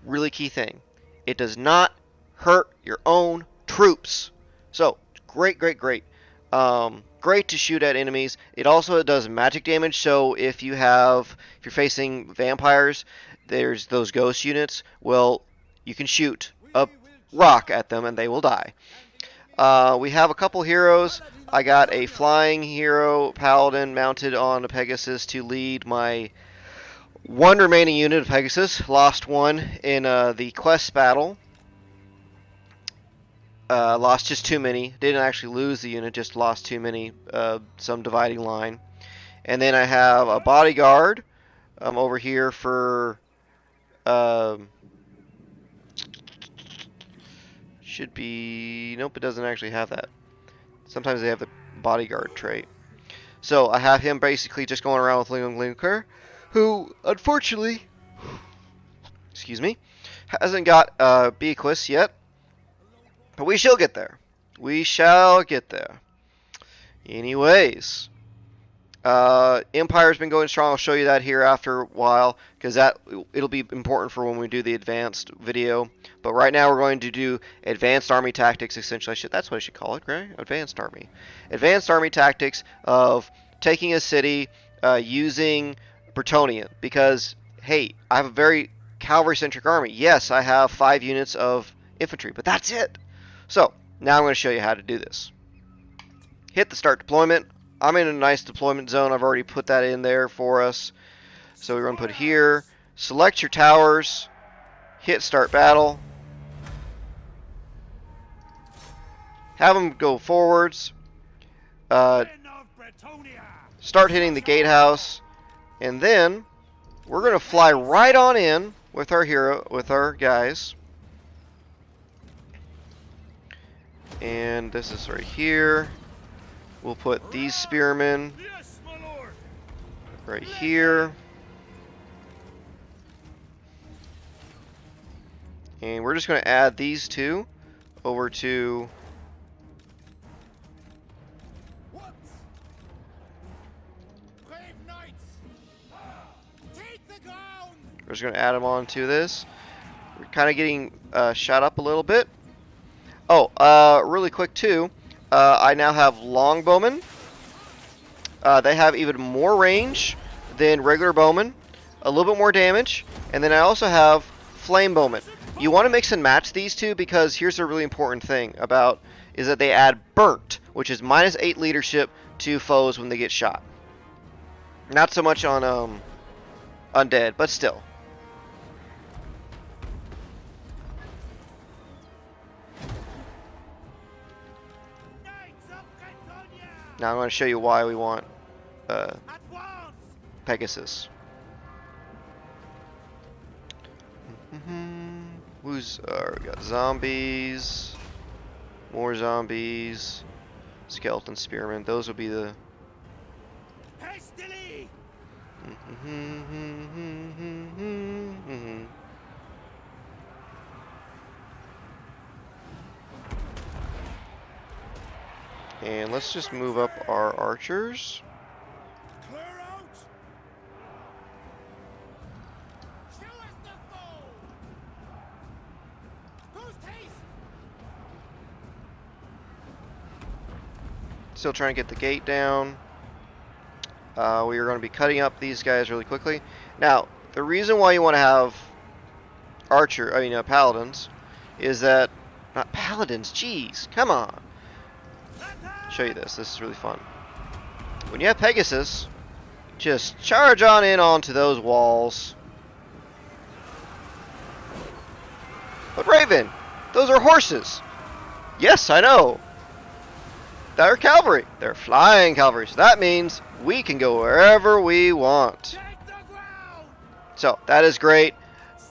Really key thing. It does not hurt your own troops. So great. Great to shoot at enemies. It also does magic damage. So if you're facing vampires, there's those ghost units. Well, you can shoot a rock at them and they will die. We have a couple heroes. I got a flying hero paladin mounted on a Pegasus to lead my one remaining unit of Pegasus. Lost one in the quest battle. Lost just too many. Didn't actually lose the unit, just lost too many. Some dividing line. And then I have a bodyguard over here for should be, nope, it doesn't actually have that. Sometimes they have the bodyguard trait. So I have him basically just going around with Linker, who unfortunately, hasn't got Bequist yet, but we shall get there. We shall get there. Anyways, Empire's been going strong. I'll show you that here after a while, because it'll be important for when we do the advanced video. But right now we're going to do advanced army tactics. Essentially, that's what I should call it, right? Advanced army. Advanced army tactics of taking a city using Brettonia. Because, hey, I have a very cavalry-centric army. Yes, I have 5 units of infantry, but that's it. So, now I'm going to show you how to do this. Hit the start deployment. I'm in a nice deployment zone. I've already put that in there for us. So we're going to put here. Select your towers. Hit start battle. Have them go forwards. Start hitting the gatehouse. And then we're going to fly right on in with our guys. And this is right here. We'll put these spearmen right here. And we're just going to add these two over to... What? Brave knights! Take the ground! We're just going to add them onto this. We're kind of getting shot up a little bit. Oh, really quick too. I now have longbowmen. They have even more range than regular bowmen, a little bit more damage, and then I also have flame bowmen. You want to mix and match these two because here's a really important thing about is that they add burnt, which is -8 leadership to foes when they get shot. Not so much on undead, but still. Knights of Brettonia! Now I'm going to show you why we want At once! Pegasus. Who's we got zombies, more zombies, skeleton spearmen. Those will be the. Hastily! And let's just move up our archers. Clear out! Show us the foe! Post haste! Still trying to get the gate down. We are going to be cutting up these guys really quickly. Now, the reason why you want to have paladins, is that not paladins. Jeez, come on. Show you this. This is really fun. When you have Pegasus, just charge on in onto those walls. But Raven, those are horses. Yes, I know. They're cavalry. They're flying cavalry. So that means we can go wherever we want. Take the ground! So that is great.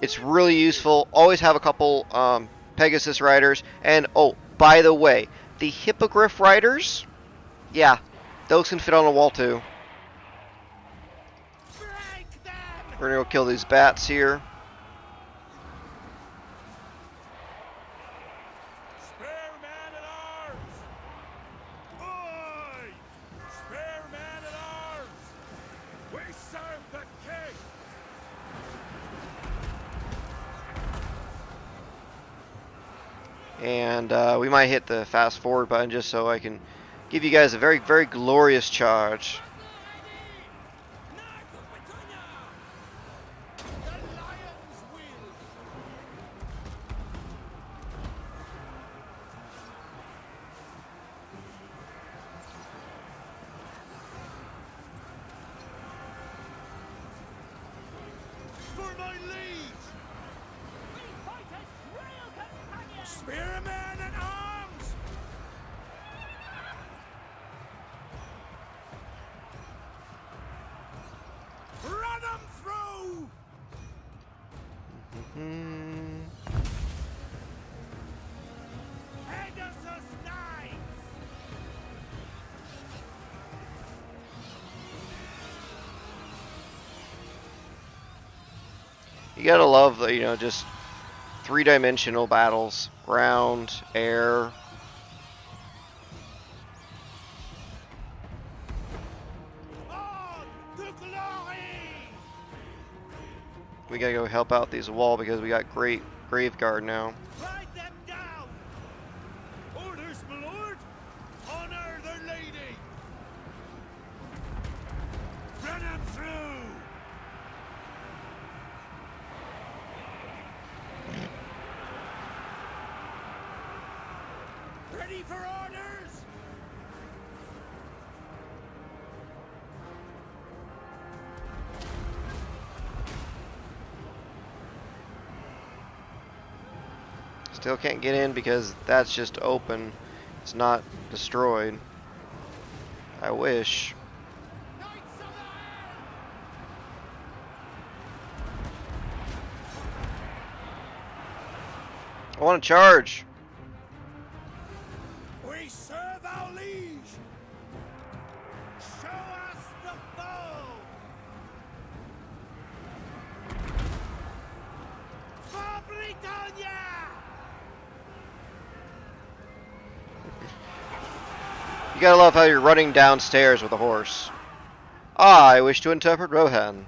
It's really useful. Always have a couple Pegasus riders. And oh, by the way, the Hippogriff riders, yeah, those can fit on a wall too. Break them! We're gonna go kill these bats here. Spare man at arms! Oi! Spare man at arms! We serve the king! And we might hit the fast forward button just so I can give you guys a very, very glorious charge. Knights of Brettonia! The lion's will! For my liege! We fight as real companions! Spearmen at arms! Run them through! Pegasus Knights! You gotta love the, just three-dimensional battles. Ground, air. On to glory! We gotta go help out these wall because we got great Graveguard now. Ride them down! Orders, my lord! Honor the lady! Run them through! Ready for orders? Still can't get in because that's just open. It's not destroyed. I wish. Knights of the air! I want to charge. We serve our liege! Show us the foe! Brettonia! You gotta love how you're running downstairs with a horse. I wish to interpret Rohan.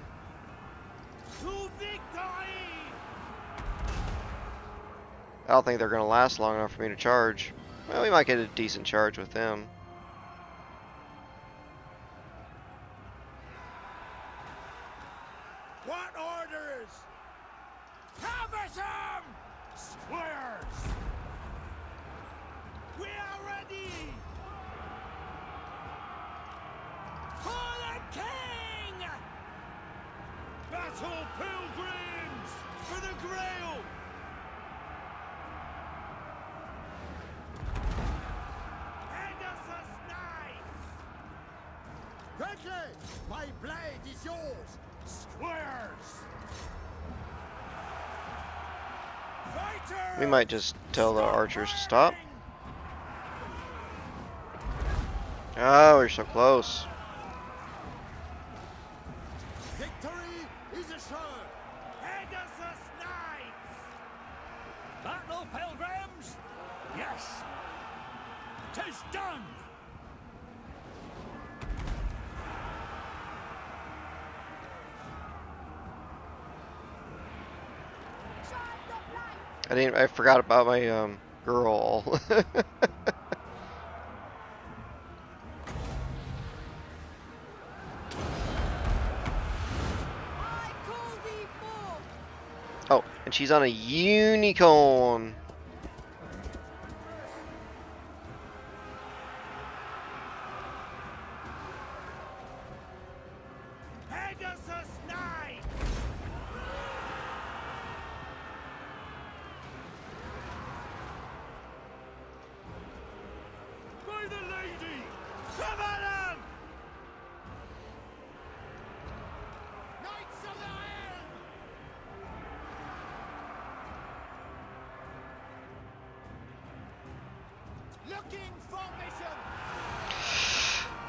To victory! I don't think they're gonna last long enough for me to charge. Well, we might get a decent charge with them. What orders? Caversham! Squares! We are ready! For the king! Battle Pilgrims! For the Grail! Pegasus Knights! Quickly! My blade is yours! Squares! Fighters! We might just tell the archers to stop. Oh, we're so close. Victory is assured! Pegasus Knights! Battle Pilgrims? Yes! 'Tis done! I forgot about my girl. I call thee forth. Oh, and she's on a unicorn. Pegasus Knights! By the lady! Come on! Knights of the Iron! Looking for mission!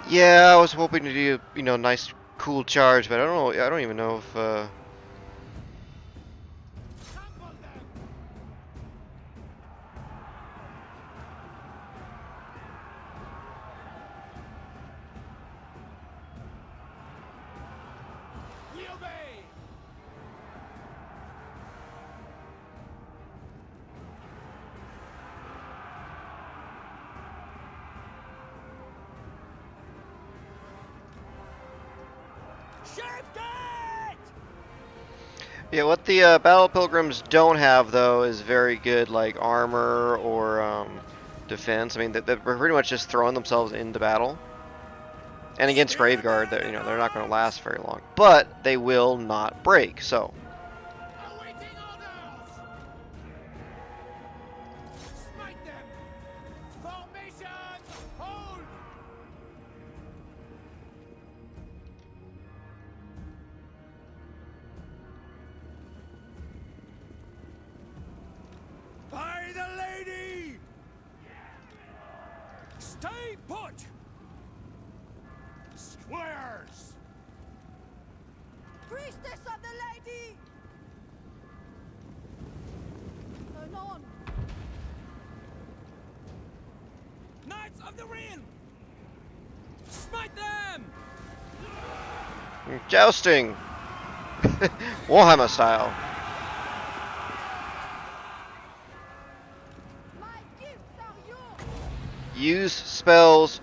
Yeah, I was hoping to do, you know, nice, cool charge, but I don't know. I don't even know if. Trample them! We obey! Shift it! Yeah, what the Battle Pilgrims don't have though is very good like armor or defense. I mean, they're pretty much just throwing themselves into battle. And against Graveguard, you know, they're not going to last very long, but they will not break. So Awaiting orders! Smite them! Formation! Hold! By the lady! Stay put! Squares! Priestess of the lady. Turn on. Knights of the Realm! Smite them! jousting, Warhammer style. My gifts are yours. Use spells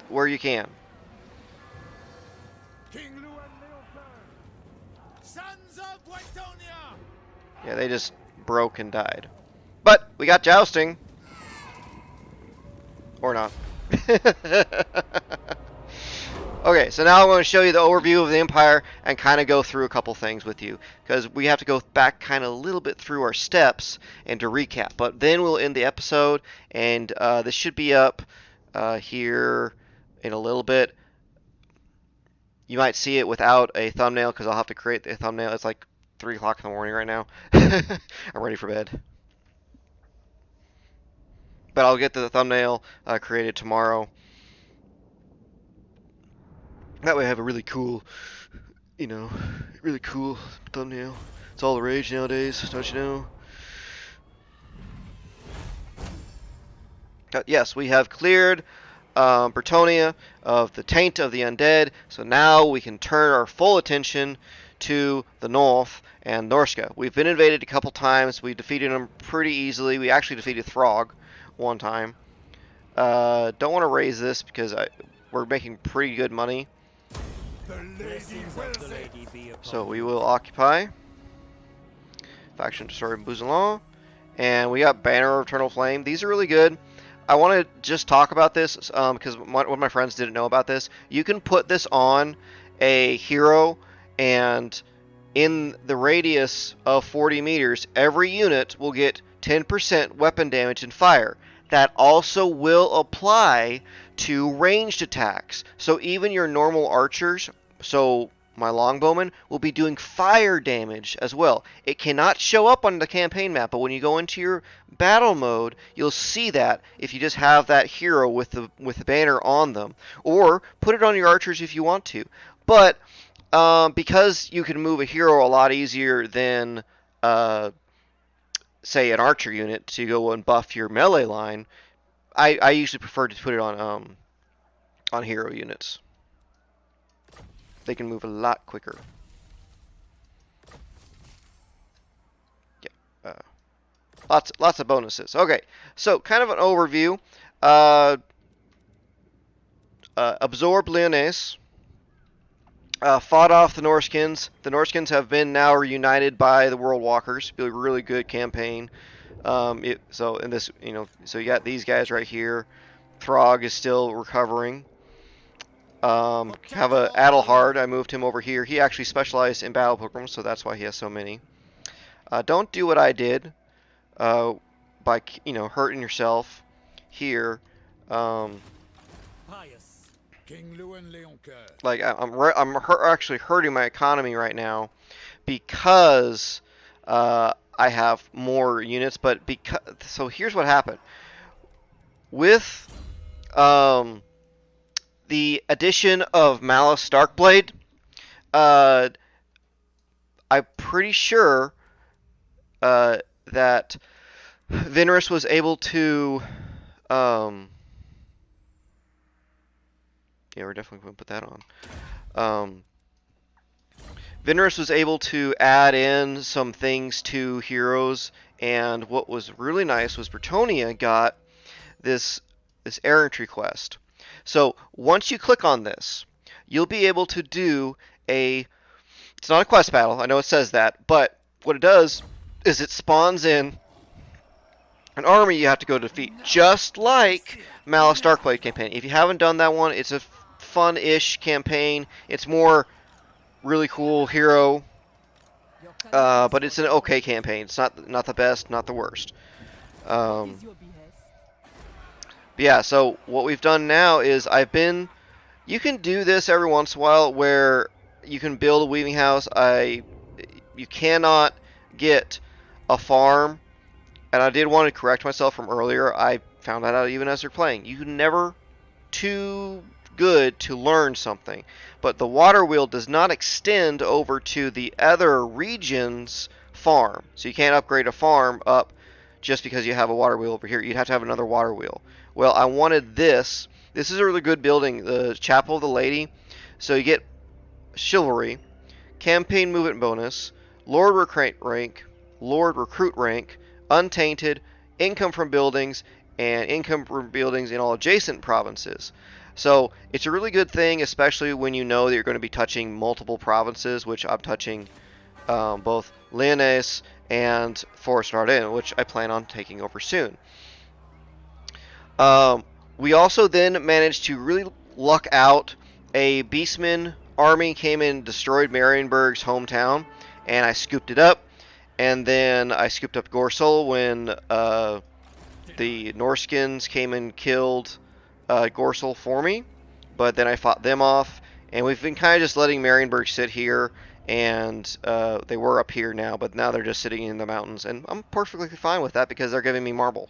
where you can. King Lou and Leopold! Sons of Brettonia! Yeah, they just broke and died. But we got jousting. Or not. Okay, so now I'm going to show you the overview of the Empire and kind of go through a couple things with you. Because we have to go back kind of a little bit through our steps and to recap. But then we'll end the episode, and this should be up here in a little bit. You might see it without a thumbnail because I'll have to create the thumbnail. It's like 3 o'clock in the morning right now. I'm ready for bed. But I'll get the thumbnail created tomorrow. That way I have a really cool, really cool thumbnail. It's all the rage nowadays, don't you know? Yes, we have cleared Brettonia of the taint of the undead, so now we can turn our full attention to the north and Norska. We've been invaded a couple times. We defeated them pretty easily. We actually defeated Throg one time. Don't want to raise this because we're making pretty good money. So we will occupy. Faction destroy Buzalon. And we got Banner of Eternal Flame. These are really good. I want to just talk about this because one of my friends didn't know about this. You can put this on a hero, and in the radius of 40 meters, every unit will get 10% weapon damage and fire. That also will apply to ranged attacks. So even your normal archers, so my longbowmen, will be doing fire damage as well. It cannot show up on the campaign map, but when you go into your battle mode, you'll see that if you just have that hero with the banner on them, or put it on your archers if you want to. But because you can move a hero a lot easier than say an archer unit to go and buff your melee line, I usually prefer to put it on hero units. They can move a lot quicker. Yeah, lots of bonuses. Okay, so kind of an overview. Absorbed Lyonesse. Fought off the Norskins. The Norskins have been now reunited by the World Walkers. Be a really good campaign. So you got these guys right here. Throg is still recovering. Have a Adelhard. I moved him over here. He actually specialized in battle pilgrims, so that's why he has so many. Don't do what I did by hurting yourself here. Like I'm actually hurting my economy right now because I have more units. But so here's what happened with the addition of Malice Darkblade. I'm pretty sure that Vinrus was able to. Yeah, we're definitely going to put that on. Vinrus was able to add in some things to heroes, and what was really nice was Brettonia got this errantry quest. So once you click on this, you'll be able to do it's not a quest battle, I know it says that, but what it does is it spawns in an army you have to go defeat, just like Malice Darkblade campaign. If you haven't done that one, it's a fun-ish campaign. It's more really cool hero, but it's an okay campaign. It's not the best, not the worst. But yeah, so what we've done now is you can do this every once in a while where you can build a weaving house. You cannot get a farm, and I did want to correct myself from earlier. I found that out even as they're playing. You can never too good to learn something, but the water wheel does not extend over to the other region's farm, so you can't upgrade a farm up just because you have a water wheel over here. You'd have to have another water wheel. Well, I wanted this is a really good building, the Chapel of the Lady. So you get Chivalry, campaign movement bonus, Lord Recruit rank, Untainted, income from buildings, and income from buildings in all adjacent provinces. So it's a really good thing, especially when you know that you're going to be touching multiple provinces, which I'm touching both Lyonesse and Forest Ardennes, which I plan on taking over soon. We also then managed to really luck out. A Beastman army came in and destroyed Marienburg's hometown, and I scooped it up. And then I scooped up Gorsel when the Norskins came and killed Gorsel for me. But then I fought them off, and we've been kind of just letting Marienburg sit here, and they were up here now, but now they're just sitting in the mountains, and I'm perfectly fine with that because they're giving me marble.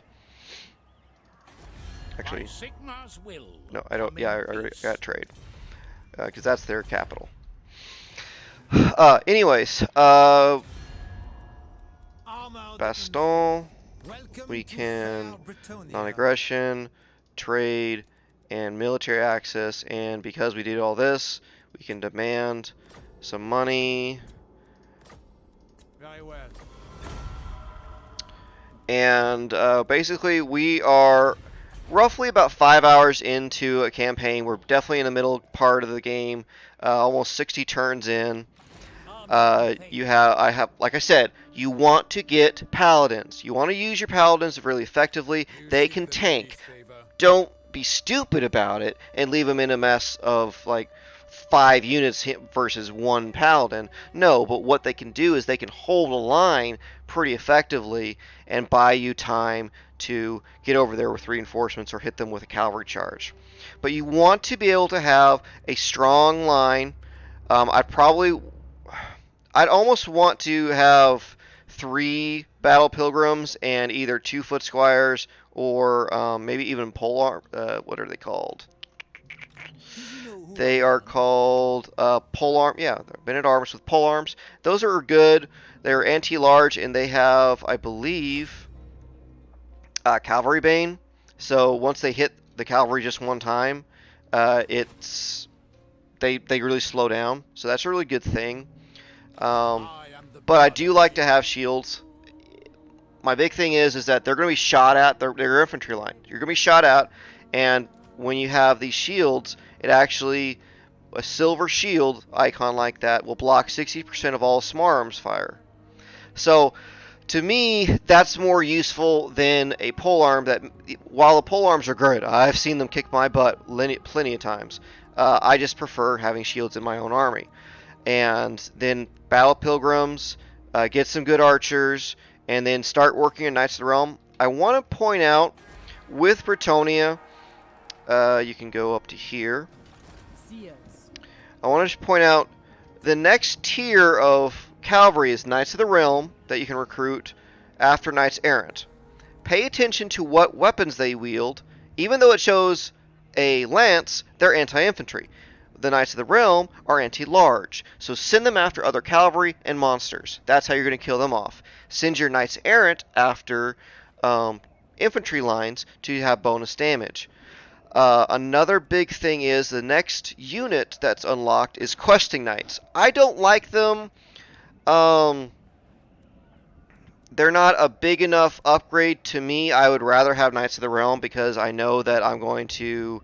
Actually, no, I don't. Yeah, I already got trade because that's their capital. Anyways, Baston. Welcome We to can fair Brettonia. non-aggression, trade, and military access. And because we did all this, we can demand some money. Very well. And basically, we are roughly about 5 hours into a campaign. We're definitely in the middle part of the game, almost 60 turns in. Like I said, you want to get paladins. You want to use your paladins really effectively. They can tank. Don't be stupid about it and leave them in a mess of like 5 units versus 1 paladin. No, but what they can do is they can hold a line pretty effectively and buy you time to get over there with reinforcements or hit them with a cavalry charge. But you want to be able to have a strong line. I'd almost want to have 3 battle pilgrims and either 2 foot squires or maybe even polearm. What are they called? They are called polearm. Yeah, they're men at arms with polearms. Those are good. They're anti-large and they have, I believe, cavalry bane. So once they hit the cavalry just one time, they really slow down. So that's a really good thing. But I do like to have shields. My big thing is that they're going to be shot at. They're infantry line. You're going to be shot at, and when you have these shields, it actually, a silver shield icon like that will block 60% of all small arms fire. So, to me, that's more useful than a polearm. That while the polearms are good, I've seen them kick my butt plenty of times. I just prefer having shields in my own army. And then battle pilgrims, get some good archers, and then start working on Knights of the Realm. I want to point out, with Brettonia, you can go up to here. I want to point out, the next tier of cavalry is Knights of the Realm that you can recruit after Knights Errant. Pay attention to what weapons they wield. Even though it shows a lance, they're anti-infantry. The Knights of the Realm are anti-large, so send them after other cavalry and monsters. That's how you're going to kill them off. Send your Knights Errant after infantry lines to have bonus damage. Another big thing is the next unit that's unlocked is Questing Knights. I don't like them. They're not a big enough upgrade to me. I would rather have Knights of the Realm because I know that I'm going to...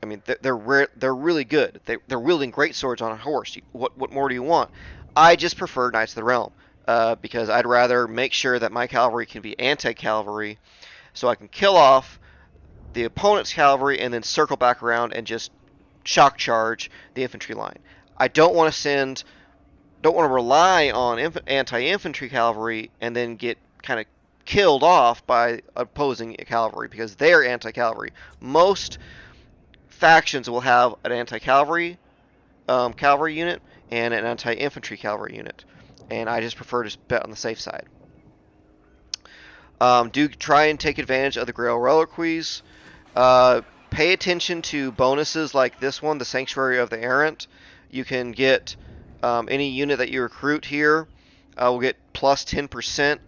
I mean, they're really good. They're wielding great swords on a horse. What more do you want? I just prefer Knights of the Realm because I'd rather make sure that my cavalry can be anti-cavalry, so I can kill off the opponent's cavalry and then circle back around and just shock charge the infantry line. I don't want to rely on anti-infantry cavalry and then get kind of killed off by opposing cavalry because they're anti-cavalry. Most factions will have an anti-cavalry cavalry unit and an anti-infantry cavalry unit, and I just prefer to bet on the safe side. Do try and take advantage of the Grail Reliquies. Pay attention to bonuses like this one, the Sanctuary of the Errant. You can get any unit that you recruit here will get plus 10%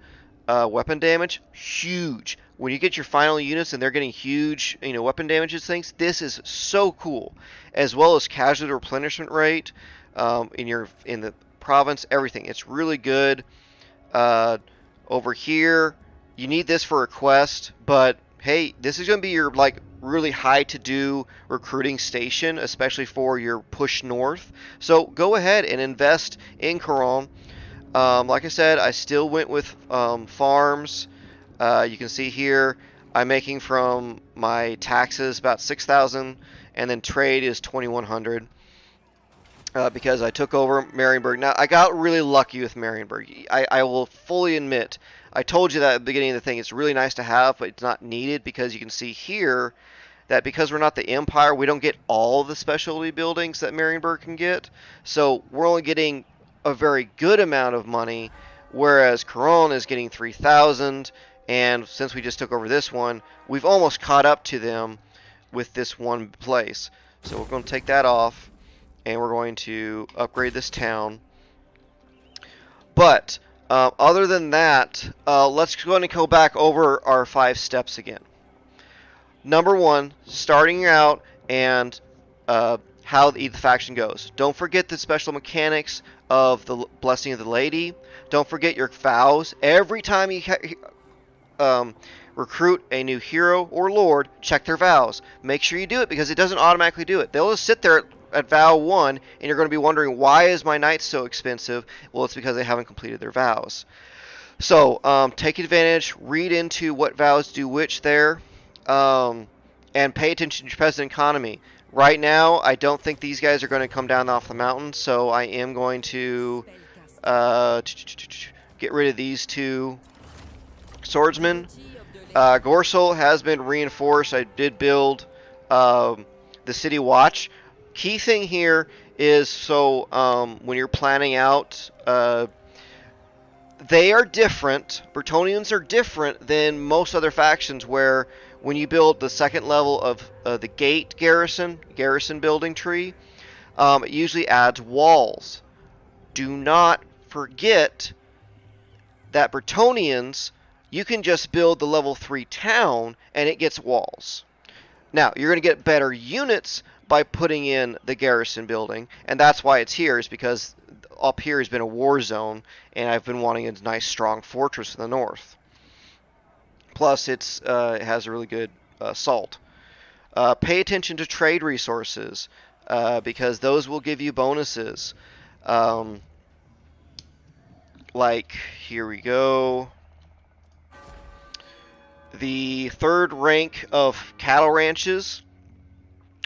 weapon damage. Huge. When you get your final units and they're getting huge, weapon damages things, this is so cool. As well as casualty replenishment rate in the province, everything. It's really good. Over here, you need this for a quest, but hey, this is going to be your really high to do recruiting station, especially for your push north. So go ahead and invest in Coron. Like I said, I still went with farms. You can see here I'm making from my taxes about 6,000, and then trade is 2,100 because I took over Marienburg. Now I got really lucky with Marienburg. I will fully admit. I told you that at the beginning of the thing. It's really nice to have, but it's not needed because you can see here that because we're not the Empire, we don't get all the specialty buildings that Marienburg can get. So we're only getting a very good amount of money, whereas Coron is getting 3,000. And since we just took over this one, we've almost caught up to them with this one place. So we're going to take that off, and we're going to upgrade this town. But other than that, let's go ahead and go back over our 5 steps again. Number 1, starting out and how the faction goes. Don't forget the special mechanics of the Blessing of the Lady. Don't forget your vows. Every time you recruit a new hero or lord, check their vows. Make sure you do it because it doesn't automatically do it. They'll just sit there at vow 1 and you're going to be wondering, why is my knight so expensive? Well, it's because they haven't completed their vows. So take advantage, read into what vows do which there, and pay attention to your peasant economy. Right now, I don't think these guys are going to come down off the mountain, so I am going to get rid of these 2 swordsmen. Gorsel has been reinforced. I did build the city watch. Key thing here is so when you're planning out, they are different. Brettonians are different than most other factions where when you build the 2nd level of the gate garrison building tree, it usually adds walls. Do not forget that Brettonians, you can just build the level 3 town and it gets walls. Now, you're going to get better units by putting in the garrison building, and that's why it's here, is because up here has been a war zone, and I've been wanting a nice strong fortress in the north. Plus, it has a really good salt. Pay attention to trade resources, because those will give you bonuses. Like, here we go. The 3rd rank of cattle ranches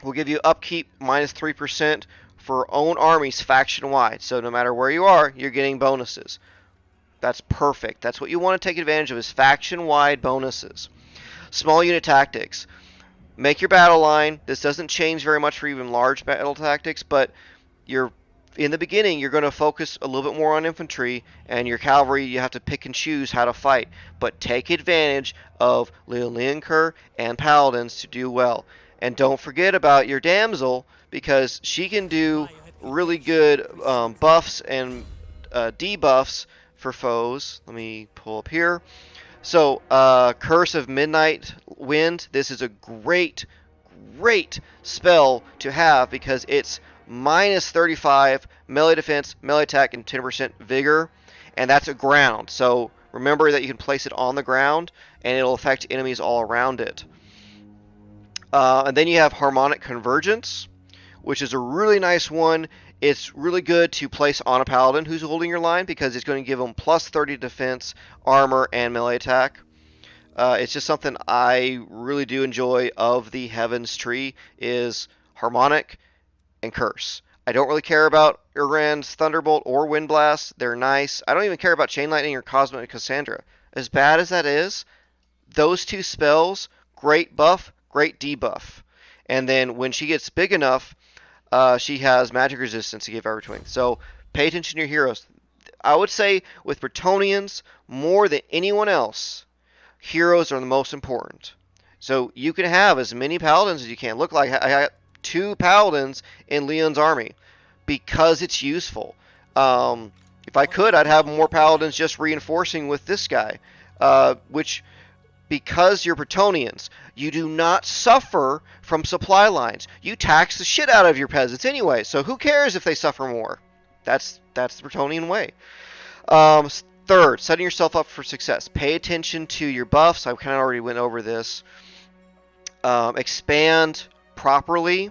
will give you upkeep minus 3% for own armies faction-wide. So no matter where you are, you're getting bonuses. That's perfect. That's what you want to take advantage of, is faction-wide bonuses. Small unit tactics. Make your battle line. This doesn't change very much for even large battle tactics, but in the beginning, you're going to focus a little bit more on infantry, and your cavalry, you have to pick and choose how to fight. But take advantage of Leolinker and Paladins to do well. And don't forget about your damsel, because she can do really good buffs and debuffs for foes. Let me pull up here. So, Curse of Midnight Wind. This is a great spell to have because it's minus 35 melee defense, melee attack, and 10% vigor, and that's a ground. So remember that you can place it on the ground, and it'll affect enemies all around it. And then you have Harmonic Convergence, which is a really nice one. It's really good to place on a paladin who's holding your line because it's going to give them plus 30 defense, armor, and melee attack. It's just something I really do enjoy of the Heavens tree is Harmonic and Curse. I don't really care about Uran's Thunderbolt or Wind Blast. They're nice. I don't even care about Chain Lightning or Cosmic Cassandra. As bad as that is, those 2 spells, great buff, great debuff. And then when she gets big enough, she has magic resistance to give everything. So pay attention to your heroes. I would say with Brettonians, more than anyone else, heroes are the most important. So you can have as many paladins as you can. Look, like I got 2 paladins in Leon's army because it's useful. If I could, I'd have more paladins just reinforcing with this guy, which, because you're Brettonians, you do not suffer from supply lines. You tax the shit out of your peasants anyway, so who cares if they suffer more? That's the Brettonian way. 3rd, setting yourself up for success. Pay attention to your buffs. I kind of already went over this. Expand properly,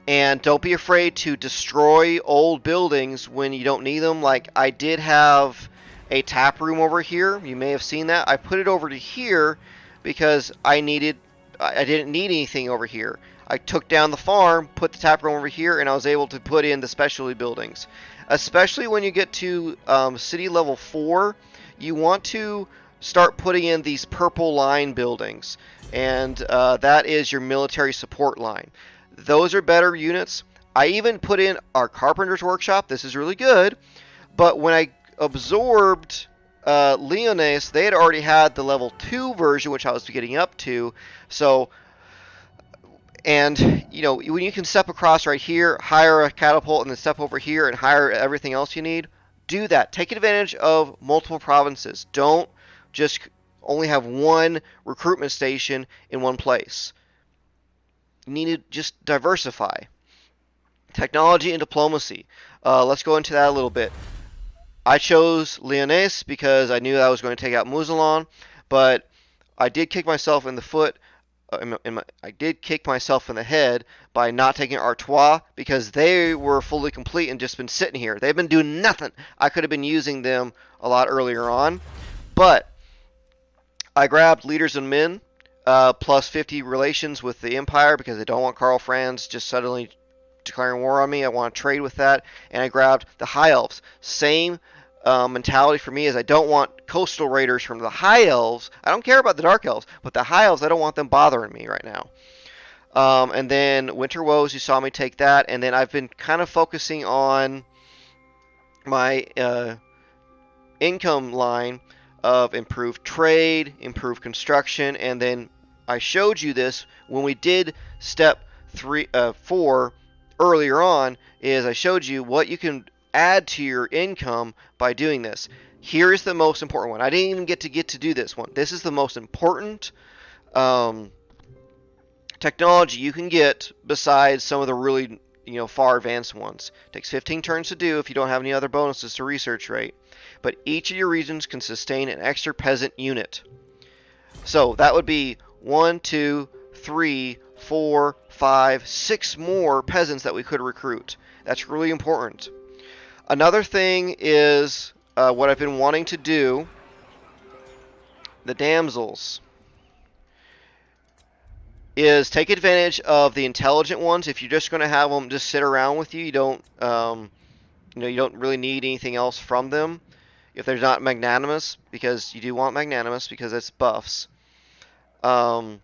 and don't be afraid to destroy old buildings when you don't need them. Like, I did have a tap room over here. You may have seen that. I put it over to here because I didn't need anything over here. I took down the farm, put the tap room over here, and I was able to put in the specialty buildings. Especially when you get to city level 4, you want to start putting in these purple line buildings, and that is your military support line. Those are better units. I even put in our carpenter's workshop. This is really good, but when I absorbed Leones, they had already had the level 2 version, which I was getting up to. So, and you know, when you can step across right here, hire a catapult, and then step over here and hire everything else you need, Do that. Take advantage of multiple provinces. Don't just only have one recruitment station in one place. You need to just diversify. Technology and diplomacy. Let's go into that a little bit. I chose Lyonesse because I knew I was going to take out Mousillon, but I did kick myself in the foot. I did kick myself in the head by not taking Artois because they were fully complete and just been sitting here. They've been doing nothing. I could have been using them a lot earlier on, but I grabbed Leaders and Men plus 50 relations with the Empire because I don't want Karl Franz just suddenly declaring war on me. I want to trade with that, and I grabbed the High Elves. Same mentality for me is I don't want coastal raiders from the High Elves. I don't care about the Dark Elves, but the High Elves, I don't want them bothering me right now. And then Winter Woes, you saw me take that, and then I've been kind of focusing on my income line of improved trade, improved construction, and then I showed you this when we did step 4 earlier on, is I showed you what you can add to your income by doing this. Here is the most important one. I didn't even get to do this one. This is the most important technology you can get besides some of the really far advanced ones. It takes 15 turns to do if you don't have any other bonuses to research rate. But each of your regions can sustain an extra peasant unit. So that would be 1, 2, 3, 4, 5, 6 more peasants that we could recruit. That's really important. Another thing is what I've been wanting to do, the damsels, is take advantage of the intelligent ones. If you're just going to have them just sit around with you, you don't really need anything else from them. If they're not magnanimous, because you do want magnanimous because it's buffs. The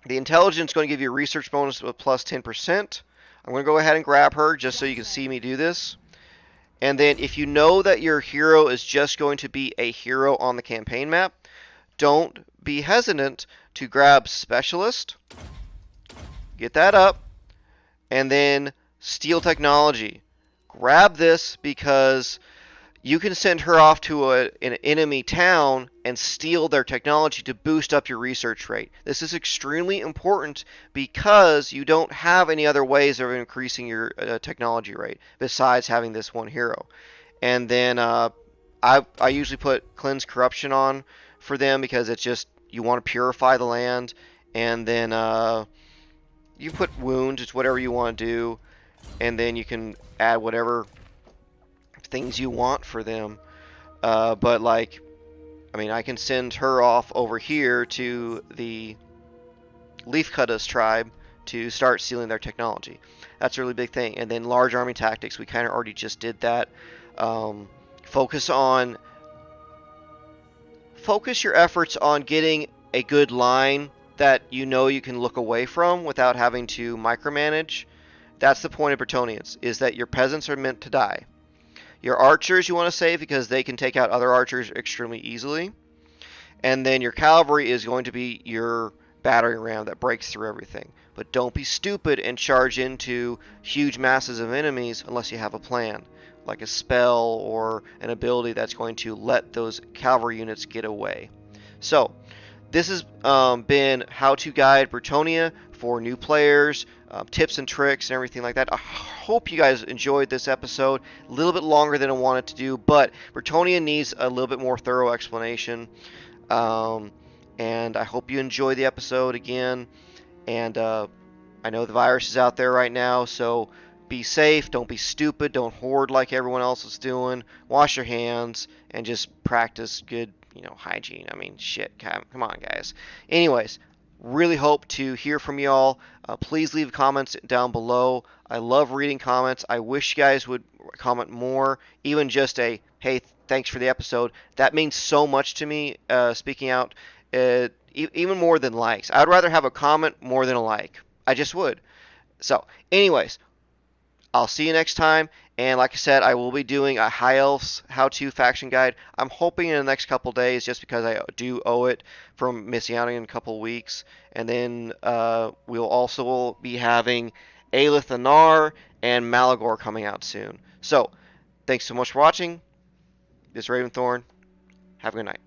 intelligence is going to give you a research bonus with plus 10%. I'm going to go ahead and grab her just so you can see me do this. And then if you know that your hero is just going to be a hero on the campaign map, don't be hesitant to grab Specialist, get that up, and then Steel Technology. Grab this because you can send her off to an enemy town and steal their technology to boost up your research rate. This is extremely important because you don't have any other ways of increasing your technology rate besides having this one hero. And then I usually put Cleanse Corruption on for them because it's just you want to purify the land. And then you put Wound, it's whatever you want to do. And then you can add whatever things you want for them, but I can send her off over here to the Leafcutters tribe to start stealing their technology. That's a really big thing. And then large army tactics, we kind of already just did that. Focus your efforts on getting a good line that you can look away from without having to micromanage. That's the point of Brettonians, is that your peasants are meant to die. Your archers you want to save because they can take out other archers extremely easily. And then your cavalry is going to be your battering ram that breaks through everything. But don't be stupid and charge into huge masses of enemies unless you have a plan, like a spell or an ability that's going to let those cavalry units get away. So, this has been How to Guide Brettonia for new players, tips and tricks and everything like that. I hope you guys enjoyed this episode. A little bit longer than I wanted to do, but Brettonia needs a little bit more thorough explanation. And I hope you enjoy the episode again. And I know the virus is out there right now, so be safe. Don't be stupid. Don't hoard like everyone else is doing. Wash your hands and just practice good, hygiene. I mean, shit. Come on, guys. Anyways, really hope to hear from y'all. Please leave comments down below. I love reading comments. I wish you guys would comment more, even just a, hey, thanks for the episode. That means so much to me, speaking out, even more than likes. I'd rather have a comment more than a like. I just would. So, anyways, I'll see you next time. And like I said, I will be doing a High Elves how-to faction guide. I'm hoping in the next couple days, just because I do owe it from missing out in a couple weeks. And then we'll also be having Aelith Anar and Malagor coming out soon. So, Thanks so much for watching. This is Raventhorn. Have a good night.